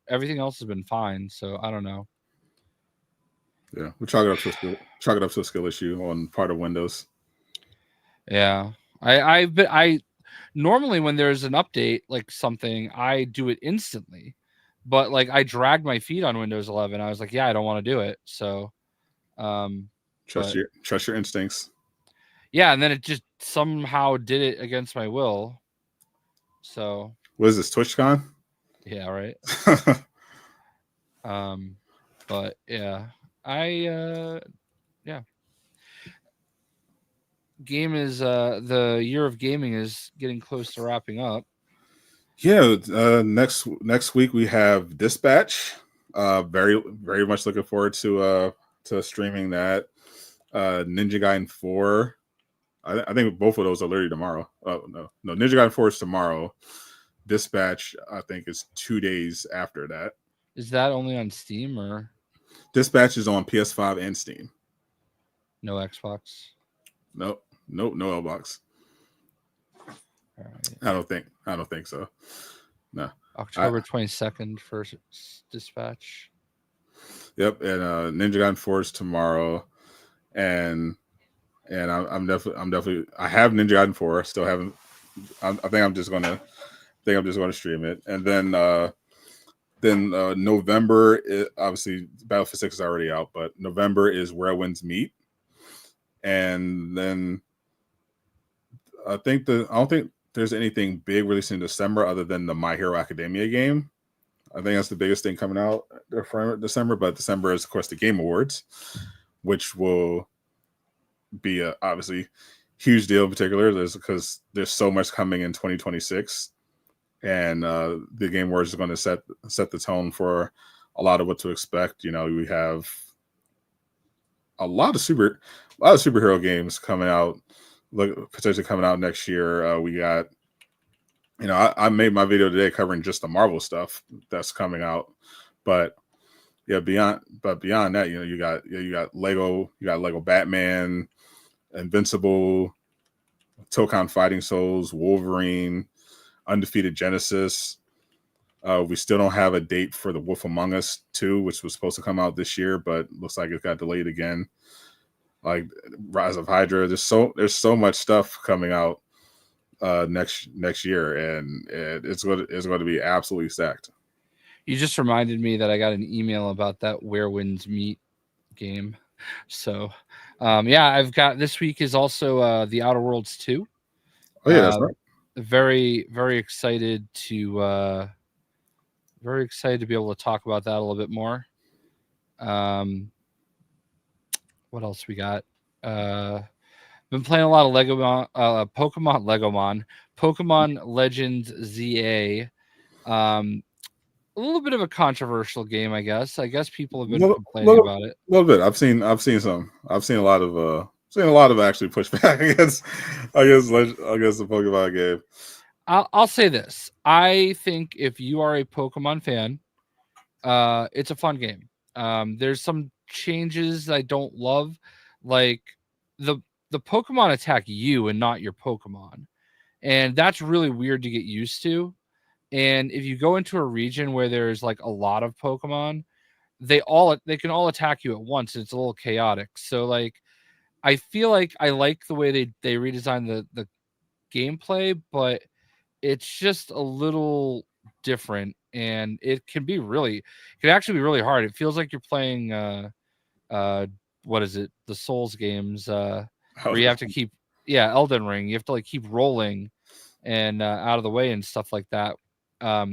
Everything else has been fine. So I don't know. Yeah, we chalk it up to a skill issue on part of Windows. Yeah, I normally when there's an update like something, I do it instantly, but like I dragged my feet on Windows 11. I was like, yeah, I don't want to do it. So, Trust your instincts. Yeah, and then it just somehow did it against my will. So what is this, TwitchCon? Yeah, right. But yeah, yeah. Game is the year of gaming is getting close to wrapping up. Yeah, next week we have Dispatch. Very much looking forward to streaming that. Ninja Gaiden 4. I think both of those are literally tomorrow. Oh no, Ninja Gaiden 4 is tomorrow. Dispatch, I think, is 2 days after that. Is that only on Steam or? Dispatch is on PS5 and Steam. No Xbox. No Xbox. All right. I don't think so. No. October 22nd for Dispatch. Yep, and Ninja Gaiden 4 is tomorrow, and I'm definitely I have Ninja Gaiden 4. Still haven't. I think I'm just gonna stream it, and then November, obviously Battlefield 6 is already out, but November is Where Winds Meet, and then I don't think there's anything big released in December other than the My Hero Academia game. I think that's the biggest thing coming out for December. But December is, of course, the Game Awards, which will be obviously huge deal in particular. Because there's so much coming in 2026, and the Game Awards is going to set the tone for a lot of what to expect. You know, we have a lot of superhero games coming out, potentially coming out next year. We got, you know, I made my video today covering just the Marvel stuff that's coming out, but yeah, beyond that, you know, you got Lego Batman, Invincible, Tokon Fighting Souls, Wolverine, Undefeated Genesis. We still don't have a date for the Wolf Among Us 2, which was supposed to come out this year, but looks like it got delayed again. Like Rise of Hydra, there's so much stuff coming out next year, and it's going to be absolutely stacked. You just reminded me that I got an email about that Where Winds Meet game. So, yeah, I've got, this week is also the Outer Worlds 2. Oh yeah, that's right. Very excited to be able to talk about that a little bit more. What else we got? Been playing a lot of Pokemon Legends ZA. A little bit of a controversial game, I guess. I guess people have been complaining about it. A little bit. I've seen some. I've seen a lot of actually pushback against the Pokemon game. I'll say this. I think if you are a Pokemon fan, it's a fun game. There's some changes I don't love, like the Pokemon attack you and not your Pokemon, and that's really weird to get used to. And if you go into a region where there's like a lot of Pokemon, they can all attack you at once. It's a little chaotic. So like, I feel like I like the way they redesigned the gameplay, but it's just a little different, and it can actually be really hard. It feels like you're playing what is it? The Souls games where you have to keep Elden Ring. You have to like keep rolling and out of the way and stuff like that. But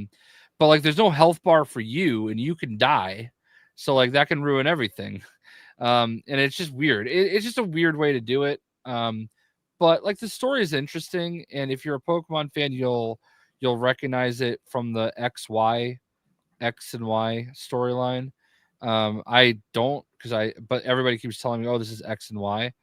like there's no health bar for you, and you can die, so like that can ruin everything. And it's just weird. It's just a weird way to do it. but like the story is interesting, and if you're a Pokemon fan, you'll recognize it from the X and Y storyline. I don't, but everybody keeps telling me, oh, this is X and Y.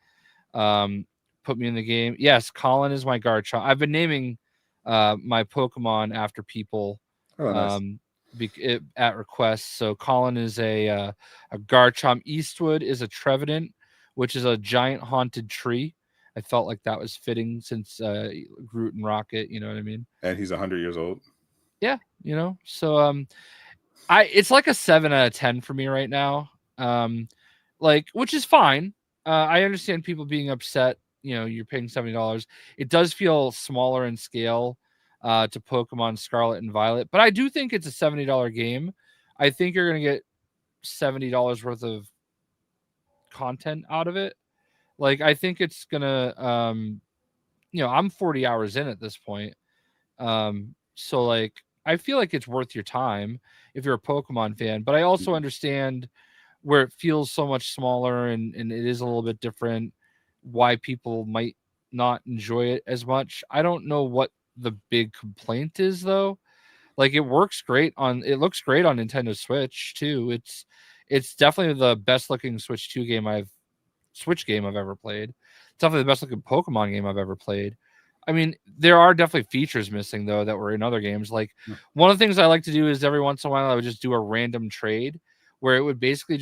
Put me in the game. Yes, Colin is my Garchomp. I've been naming my Pokemon after people. Oh, nice. At request. So Colin is a Garchomp. Eastwood is a Trevenant, which is a giant haunted tree. I felt like that was fitting since Groot and Rocket, you know what I mean? And he's 100 years old. Yeah, you know. So it's like a 7 out of 10 for me right now. Like, which is fine. I understand people being upset, you know, you're paying $70. It does feel smaller in scale to Pokemon Scarlet and Violet, but I do think it's a $70 game. I think you're going to get $70 worth of content out of it. Like, I think it's going to, you know, I'm 40 hours in at this point. So like, I feel like it's worth your time if you're a Pokemon fan, but I also understand where it feels so much smaller and it is a little bit different, why people might not enjoy it as much. I don't know what the big complaint is though. Like, it looks great on Nintendo Switch too. It's definitely the best looking Switch game I've ever played. It's definitely the best looking Pokemon game I've ever played. I mean, there are definitely features missing though that were in other games. Like, one of the things I like to do is every once in a while I would just do a random trade where it would basically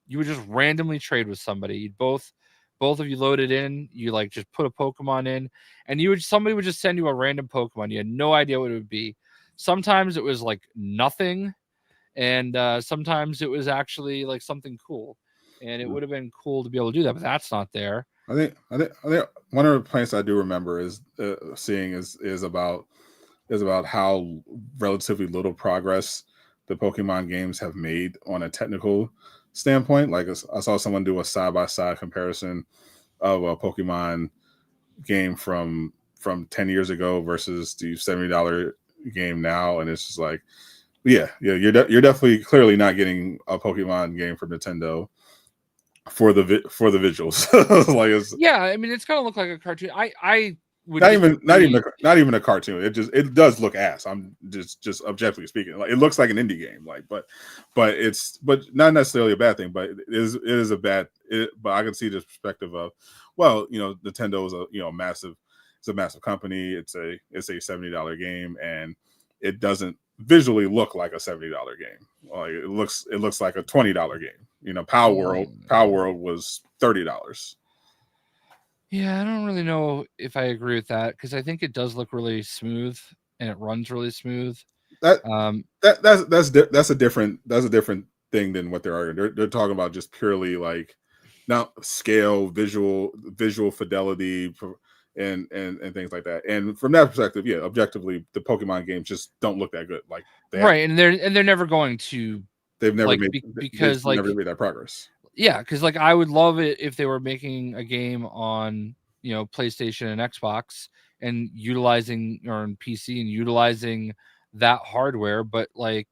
you would just randomly trade with somebody. You'd both of you loaded in, you like just put a Pokemon in, and somebody would just send you a random Pokemon. You had no idea what it would be. Sometimes it was like nothing, and sometimes it was actually like something cool. And it would have been cool to be able to do that, but that's not there. I think one of the points I do remember is seeing is about how relatively little progress the Pokemon games have made on a technical standpoint. Like, I saw someone do a side-by-side comparison of a Pokemon game from 10 years ago versus the $70 game now, and it's just like, yeah, you're definitely clearly not getting a Pokemon game from Nintendo for the visuals. Like, yeah, I mean, it's gonna look like a cartoon. I would not even a cartoon. It does look ass. I'm just objectively speaking. Like, it looks like an indie game. Like, but not necessarily a bad thing. But it is a bad. But I can see the perspective of, well, you know, Nintendo is a massive company. It's a $70 game, and it doesn't visually look like a $70 game. Like, it looks like a $20 game. You know, Power World was $30. Yeah, I don't really know if I agree with that, because I think it does look really smooth and it runs really smooth. That's a different thing than what they're arguing. They're talking about just purely like, not scale, visual fidelity, and things like that. And from that perspective, yeah, objectively, the Pokemon games just don't look that good. Like, and they're never going to. They've never like, made because like never made that progress. Yeah, because like I would love it if they were making a game on, you know, PlayStation and Xbox and utilizing, or on PC and utilizing that hardware, but like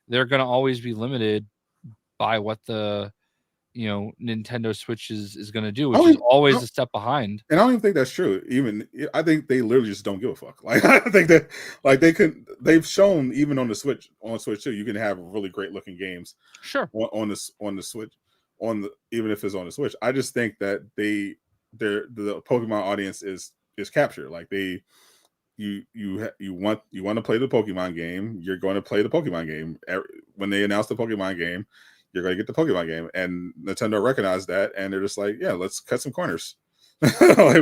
they're gonna always be limited by what the, you know, Nintendo Switch is gonna do, which is always a step behind. And I don't even think that's true. I think they literally just don't give a fuck. Like, I think that, like, they've shown even on Switch too, you can have really great looking games. Sure. On the Switch, even if it's on the Switch. I just think that the Pokemon audience is captured. Like, you want to play the Pokemon game, you're going to play the Pokemon game. When they announce the Pokemon game, you're going to get the Pokemon game, and Nintendo recognized that, and they're just like, yeah, let's cut some corners. Like,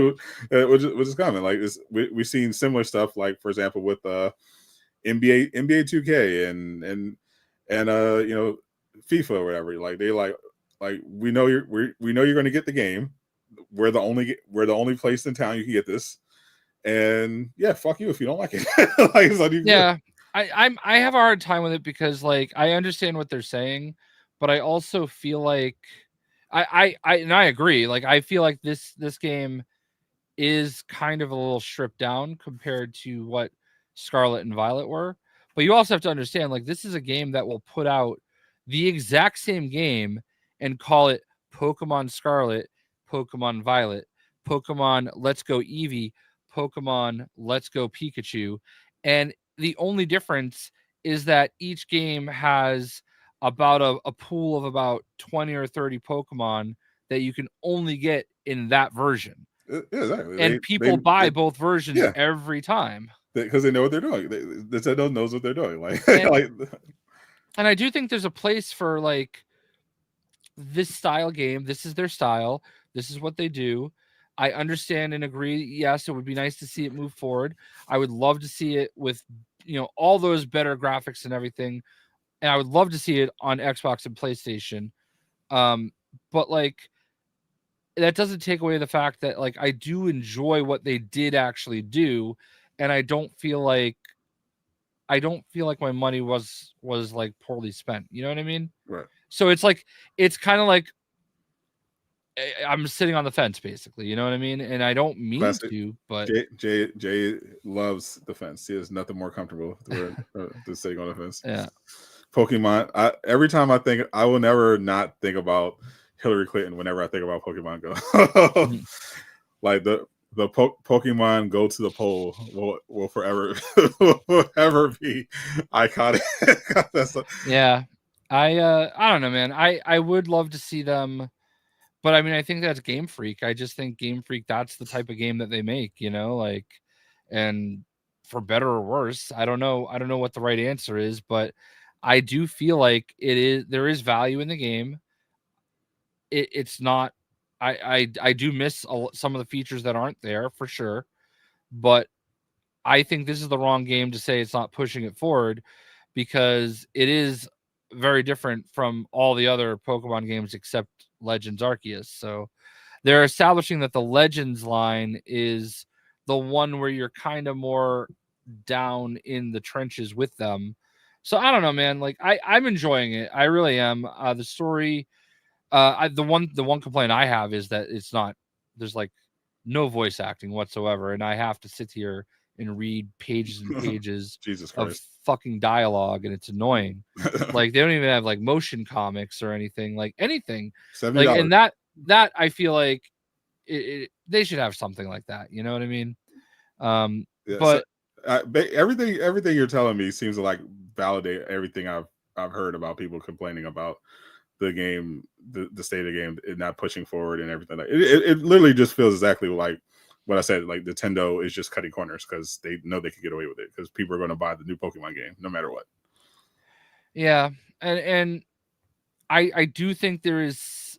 which is common. Like, we've seen similar stuff, like, for example, with NBA 2K and you know, FIFA or whatever. Like, they like we know you're going to get the game. We're the only place in town you can get this, and yeah, fuck you if you don't like it. Like, it's yeah, I have a hard time with it, because like I understand what they're saying, but I also feel like I agree. Like, I feel like this game is kind of a little stripped down compared to what Scarlet and Violet were. But you also have to understand, like, this is a game that will put out the exact same game and call it Pokemon Scarlet, Pokemon Violet, Pokemon Let's Go Eevee, Pokemon Let's Go Pikachu, and the only difference is that each game has about a pool of about 20 or 30 Pokemon that you can only get in that version. Yeah, exactly. And people buy both versions every time because they know what they're doing. Nintendo knows what they're doing. And I do think there's a place for like this style game. This is their style. This is what they do. I understand and agree. Yes, it would be nice to see it move forward. I would love to see it with, all those better graphics and everything. And I would love to see it on Xbox and PlayStation. But like, that doesn't take away the fact that like I do enjoy what they did actually do, and I don't feel like my money was like poorly spent. You know what I mean? Right. So it's kind of like I'm sitting on the fence, basically. You know what I mean? And I don't mean to, but Jay loves the fence. He has nothing more comfortable than sitting on the fence. Yeah. Pokemon. Every time I will never not think about Hillary Clinton whenever I think about Pokemon Go. Mm-hmm. Like the Pokemon Go to the poll will forever be iconic. Yeah. I don't know, man. I would love to see them, but I mean, I think that's Game Freak. I just think Game Freak, that's the type of game that they make, and for better or worse, I don't know what the right answer is, but I do feel like there is value in the game. It's not, I do miss some of the features that aren't there for sure, but I think this is the wrong game to say it's not pushing it forward, because it is very different from all the other Pokemon games except Legends Arceus. So they're establishing that the Legends line is the one where you're kind of more down in the trenches with them. So I don't know, man. Like I'm enjoying it. I really am. The story, the one complaint I have is that there's like no voice acting whatsoever, and I have to sit here and read pages and pages of fucking dialogue, and it's annoying. Like they don't even have like motion comics or anything. Like anything. $70. Like, and that I feel like they should have something like that. You know what I mean? But everything you're telling me seems to like validate everything I've heard about people complaining about the game, the state of the game, and not pushing forward and everything. Like it literally just feels exactly like what I said. Like Nintendo is just cutting corners because they know they can get away with it because people are going to buy the new Pokemon game no matter what. Yeah, and I do think there is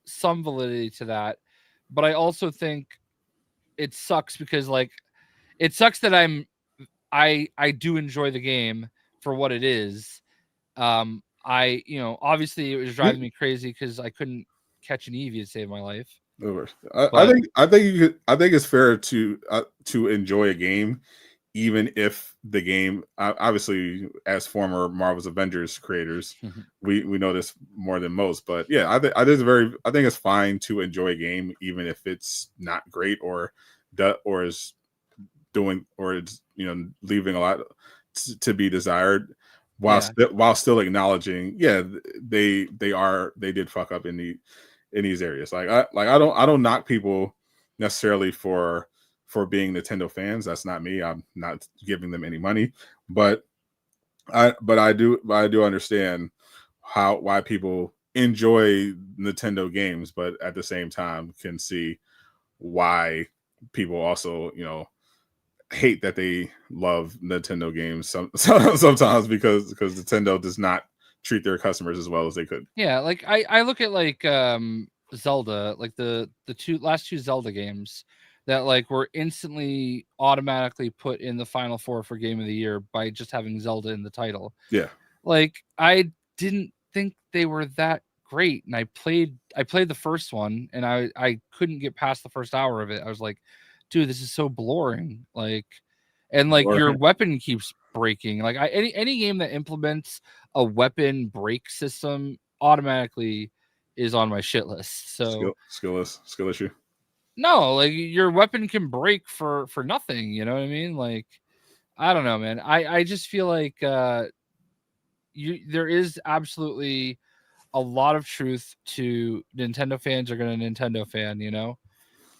some validity to that, but I also think it sucks because like it sucks that I do enjoy the game for what it is. Obviously it was driving me crazy because I couldn't catch an Eevee to save my life. I think it's fair to enjoy a game, even if the game, obviously, as former Marvel's Avengers creators, we know this more than most. But yeah, I think it's fine to enjoy a game, even if it's not great or is doing or it's leaving a lot to be desired, while still acknowledging, they did fuck up in these areas. Like I don't knock people necessarily for being Nintendo fans. That's not me. I'm not giving them any money, but I do understand why people enjoy Nintendo games, but at the same time can see why people also hate that they love Nintendo games sometimes because Nintendo does not treat their customers as well as they could. Yeah, like I look at like Zelda, like the last two Zelda games that like were instantly automatically put in the final four for Game of the Year by just having Zelda in the title. Yeah. Like I didn't think they were that great, and I played the first one and I couldn't get past the first hour of it. I was like, dude, this is so boring. Like, and like your weapon keeps breaking. Like any game that implements a weapon break system automatically is on my shit list. So skill issue. No, like your weapon can break for nothing. You know what I mean? Like, I don't know, man. I just feel like there is absolutely a lot of truth to Nintendo fans are going to Nintendo fan,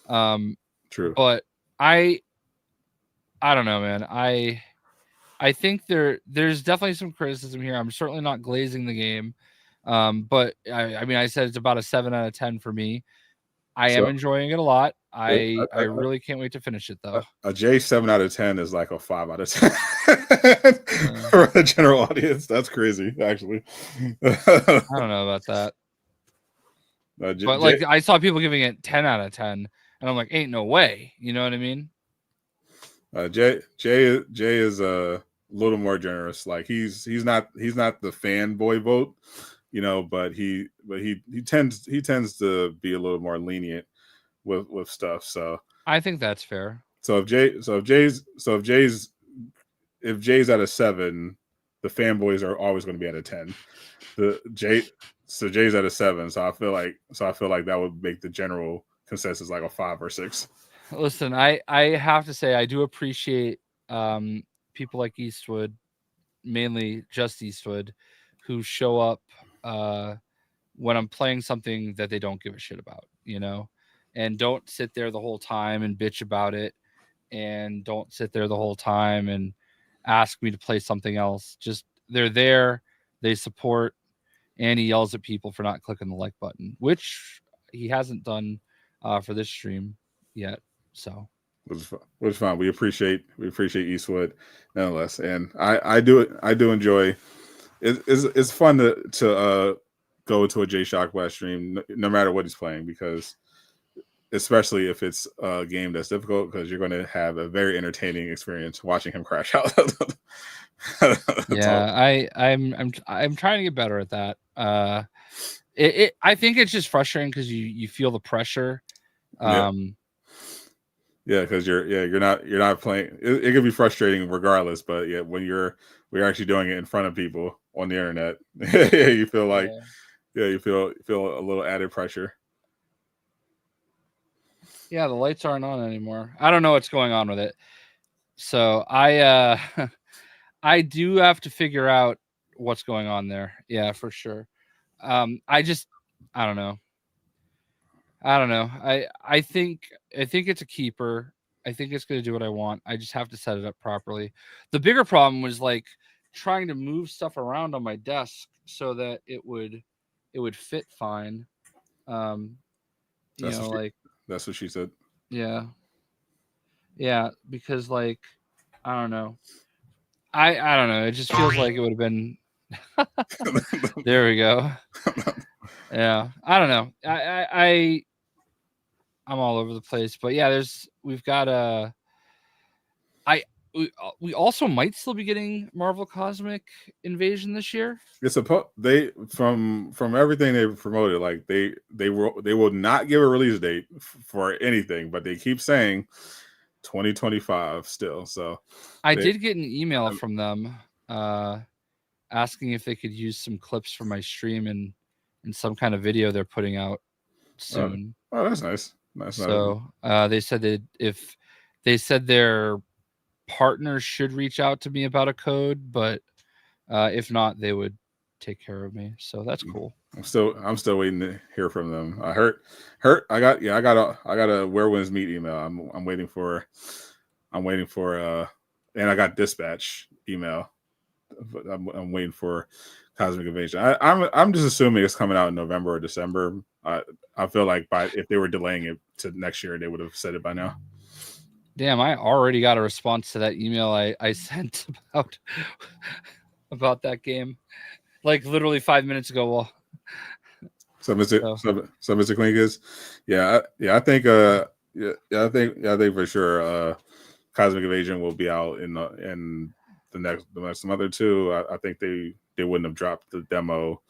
True. But I don't know, man. I think there's definitely some criticism here. I'm certainly not glazing the game. But I mean, I said it's about a 7 out of 10 for me. I am enjoying it a lot. I really can't wait to finish it though. A J 7 out of 10 is like a 5 out of 10 for the general audience. That's crazy, actually. I don't know about that. But like, I saw people giving it 10 out of 10, and I'm like, ain't no way. You know what I mean? Jay is a little more generous. Like he's not the fanboy vote, you know, but he tends to be a little more lenient with stuff. So I think that's fair. So if Jay's at a 7, the fanboys are always going to be at a 10. Jay's at a 7, so I feel like that would make the general consensus like a 5 or 6. Listen, I have to say I do appreciate people like Eastwood, mainly just Eastwood, who show up when I'm playing something that they don't give a shit about, you know, and don't sit there the whole time and bitch about it, and don't sit there the whole time and ask me to play something else. Just they're there, they support, and he yells at people for not clicking the like button, which he hasn't done for this stream yet. So which is fine. We appreciate Eastwood nonetheless, and I do enjoy. It's fun to go to a Jayshockblast stream no matter what he's playing, because especially if it's a game that's difficult, because you're going to have a very entertaining experience watching him crash out. Yeah, I'm trying to get better at that. I think it's just frustrating because you feel the pressure. Yeah, because you're not playing. It can be frustrating regardless, but yeah, when we're actually doing it in front of people on the internet, you feel like you feel a little added pressure. Yeah, the lights aren't on anymore. I don't know what's going on with it. So I I do have to figure out what's going on there. Yeah, for sure. I don't know. I think it's a keeper. I think it's going to do what I want. I just have to set it up properly. The bigger problem was like trying to move stuff around on my desk so that it would fit fine. That's what she said. Yeah. Yeah, because like I don't know. I don't know. It just feels like it would have been there we go. Yeah. I don't know. I'm all over the place, but yeah, we've got we also might still be getting Marvel Cosmic Invasion this year. It's they from everything they've promoted, like they will not give a release date for anything, but they keep saying 2025 still. So I did get an email from them asking if they could use some clips from my stream in some kind of video they're putting out soon. Oh, that's nice. So they said if they said their partners should reach out to me about a code, but if not, they would take care of me. So that's cool. I'm still waiting to hear from them. I heard I got a Werewolves Meet email. I'm waiting for and I got Dispatch email. I'm waiting for Cosmic Invasion. I'm just assuming it's coming out in November or December. I feel like if they were delaying it to next year, they would have said it by now. Damn, I already got a response to that email I sent about that game, like literally 5 minutes ago. Well, so Mr. Klink is, I think I think for sure Cosmic Invasion will be out in the next month or two. I think they wouldn't have dropped the demo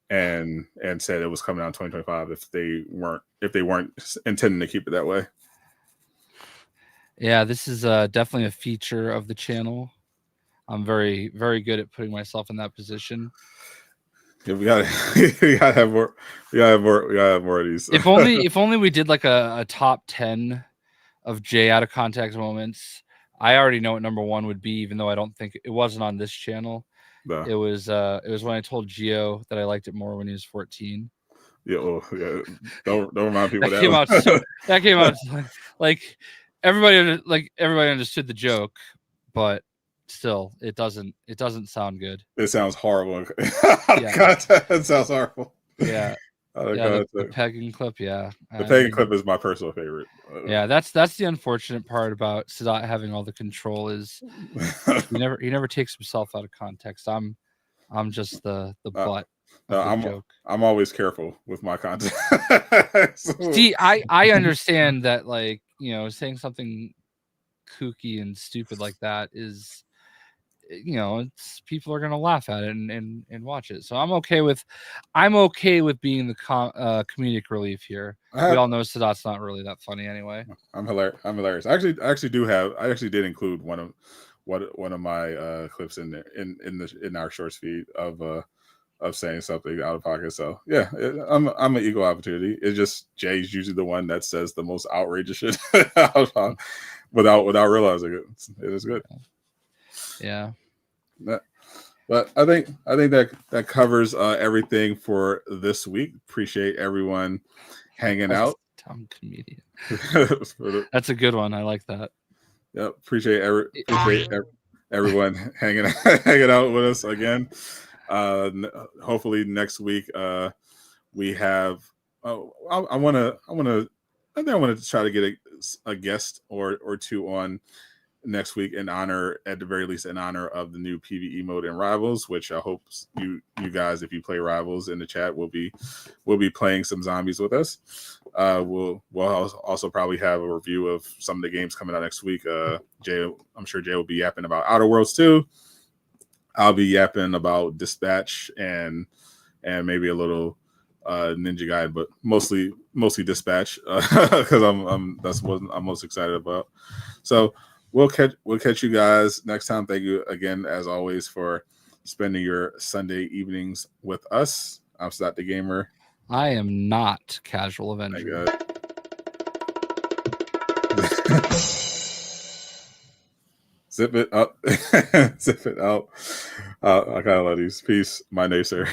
and said it was coming out in 2025 if they weren't intending to keep it that way. Yeah, this is definitely a feature of the channel. I'm very, very good at putting myself in that position. Yeah, we gotta have more. We gotta have more of these. If only we did like a top 10 of Jay out of context moments. I already know what number 1 would be, even though I don't think it wasn't on this channel. No. It was when I told Gio that I liked it more when he was 14. Yeah, yeah. Don't remind people that came one. out. That came out like everybody understood the joke, but still, it doesn't sound good. It sounds horrible. Yeah. It sounds horrible. Yeah. The pegging clip. Yeah, the pegging clip is my personal favorite. Yeah, that's the unfortunate part about Sadot having all the control is he never takes himself out of context. I'm just the butt of the joke. I'm always careful with my content. See, I understand that, like, you know, saying something kooky and stupid like that is, you know, it's people are gonna laugh at it and watch it. So I'm okay with being the comedic relief here. We all know Sadot's not really that funny anyway. I'm hilarious. I actually did include one of my clips in there in our shorts feed of saying something out of pocket. So yeah, I'm an equal opportunity. It's just Jay's usually the one that says the most outrageous shit without realizing it. It is good. Yeah. But I think that covers everything for this week. Appreciate everyone hanging out. Dumb comedian. That's a good one. I like that. Yep. Appreciate everyone hanging out with us again. Hopefully next week we have. I want to try to get a guest or two on next week at the very least in honor of the new PvE mode in Rivals, which I hope you guys, if you play Rivals in the chat, will be playing some zombies with us. We'll also probably have a review of some of the games coming out next week. I'm sure Jay will be yapping about Outer Worlds 2. I'll be yapping about Dispatch and maybe a little Ninja Guide, but mostly Dispatch because that's what I'm most excited about. So we'll catch you guys next time. Thank you again, as always, for spending your Sunday evenings with us. I'm Sadot the Gamer. I am not Casual Avenger. Zip it up. Zip it out. I kind of love these. Peace, my naysayer.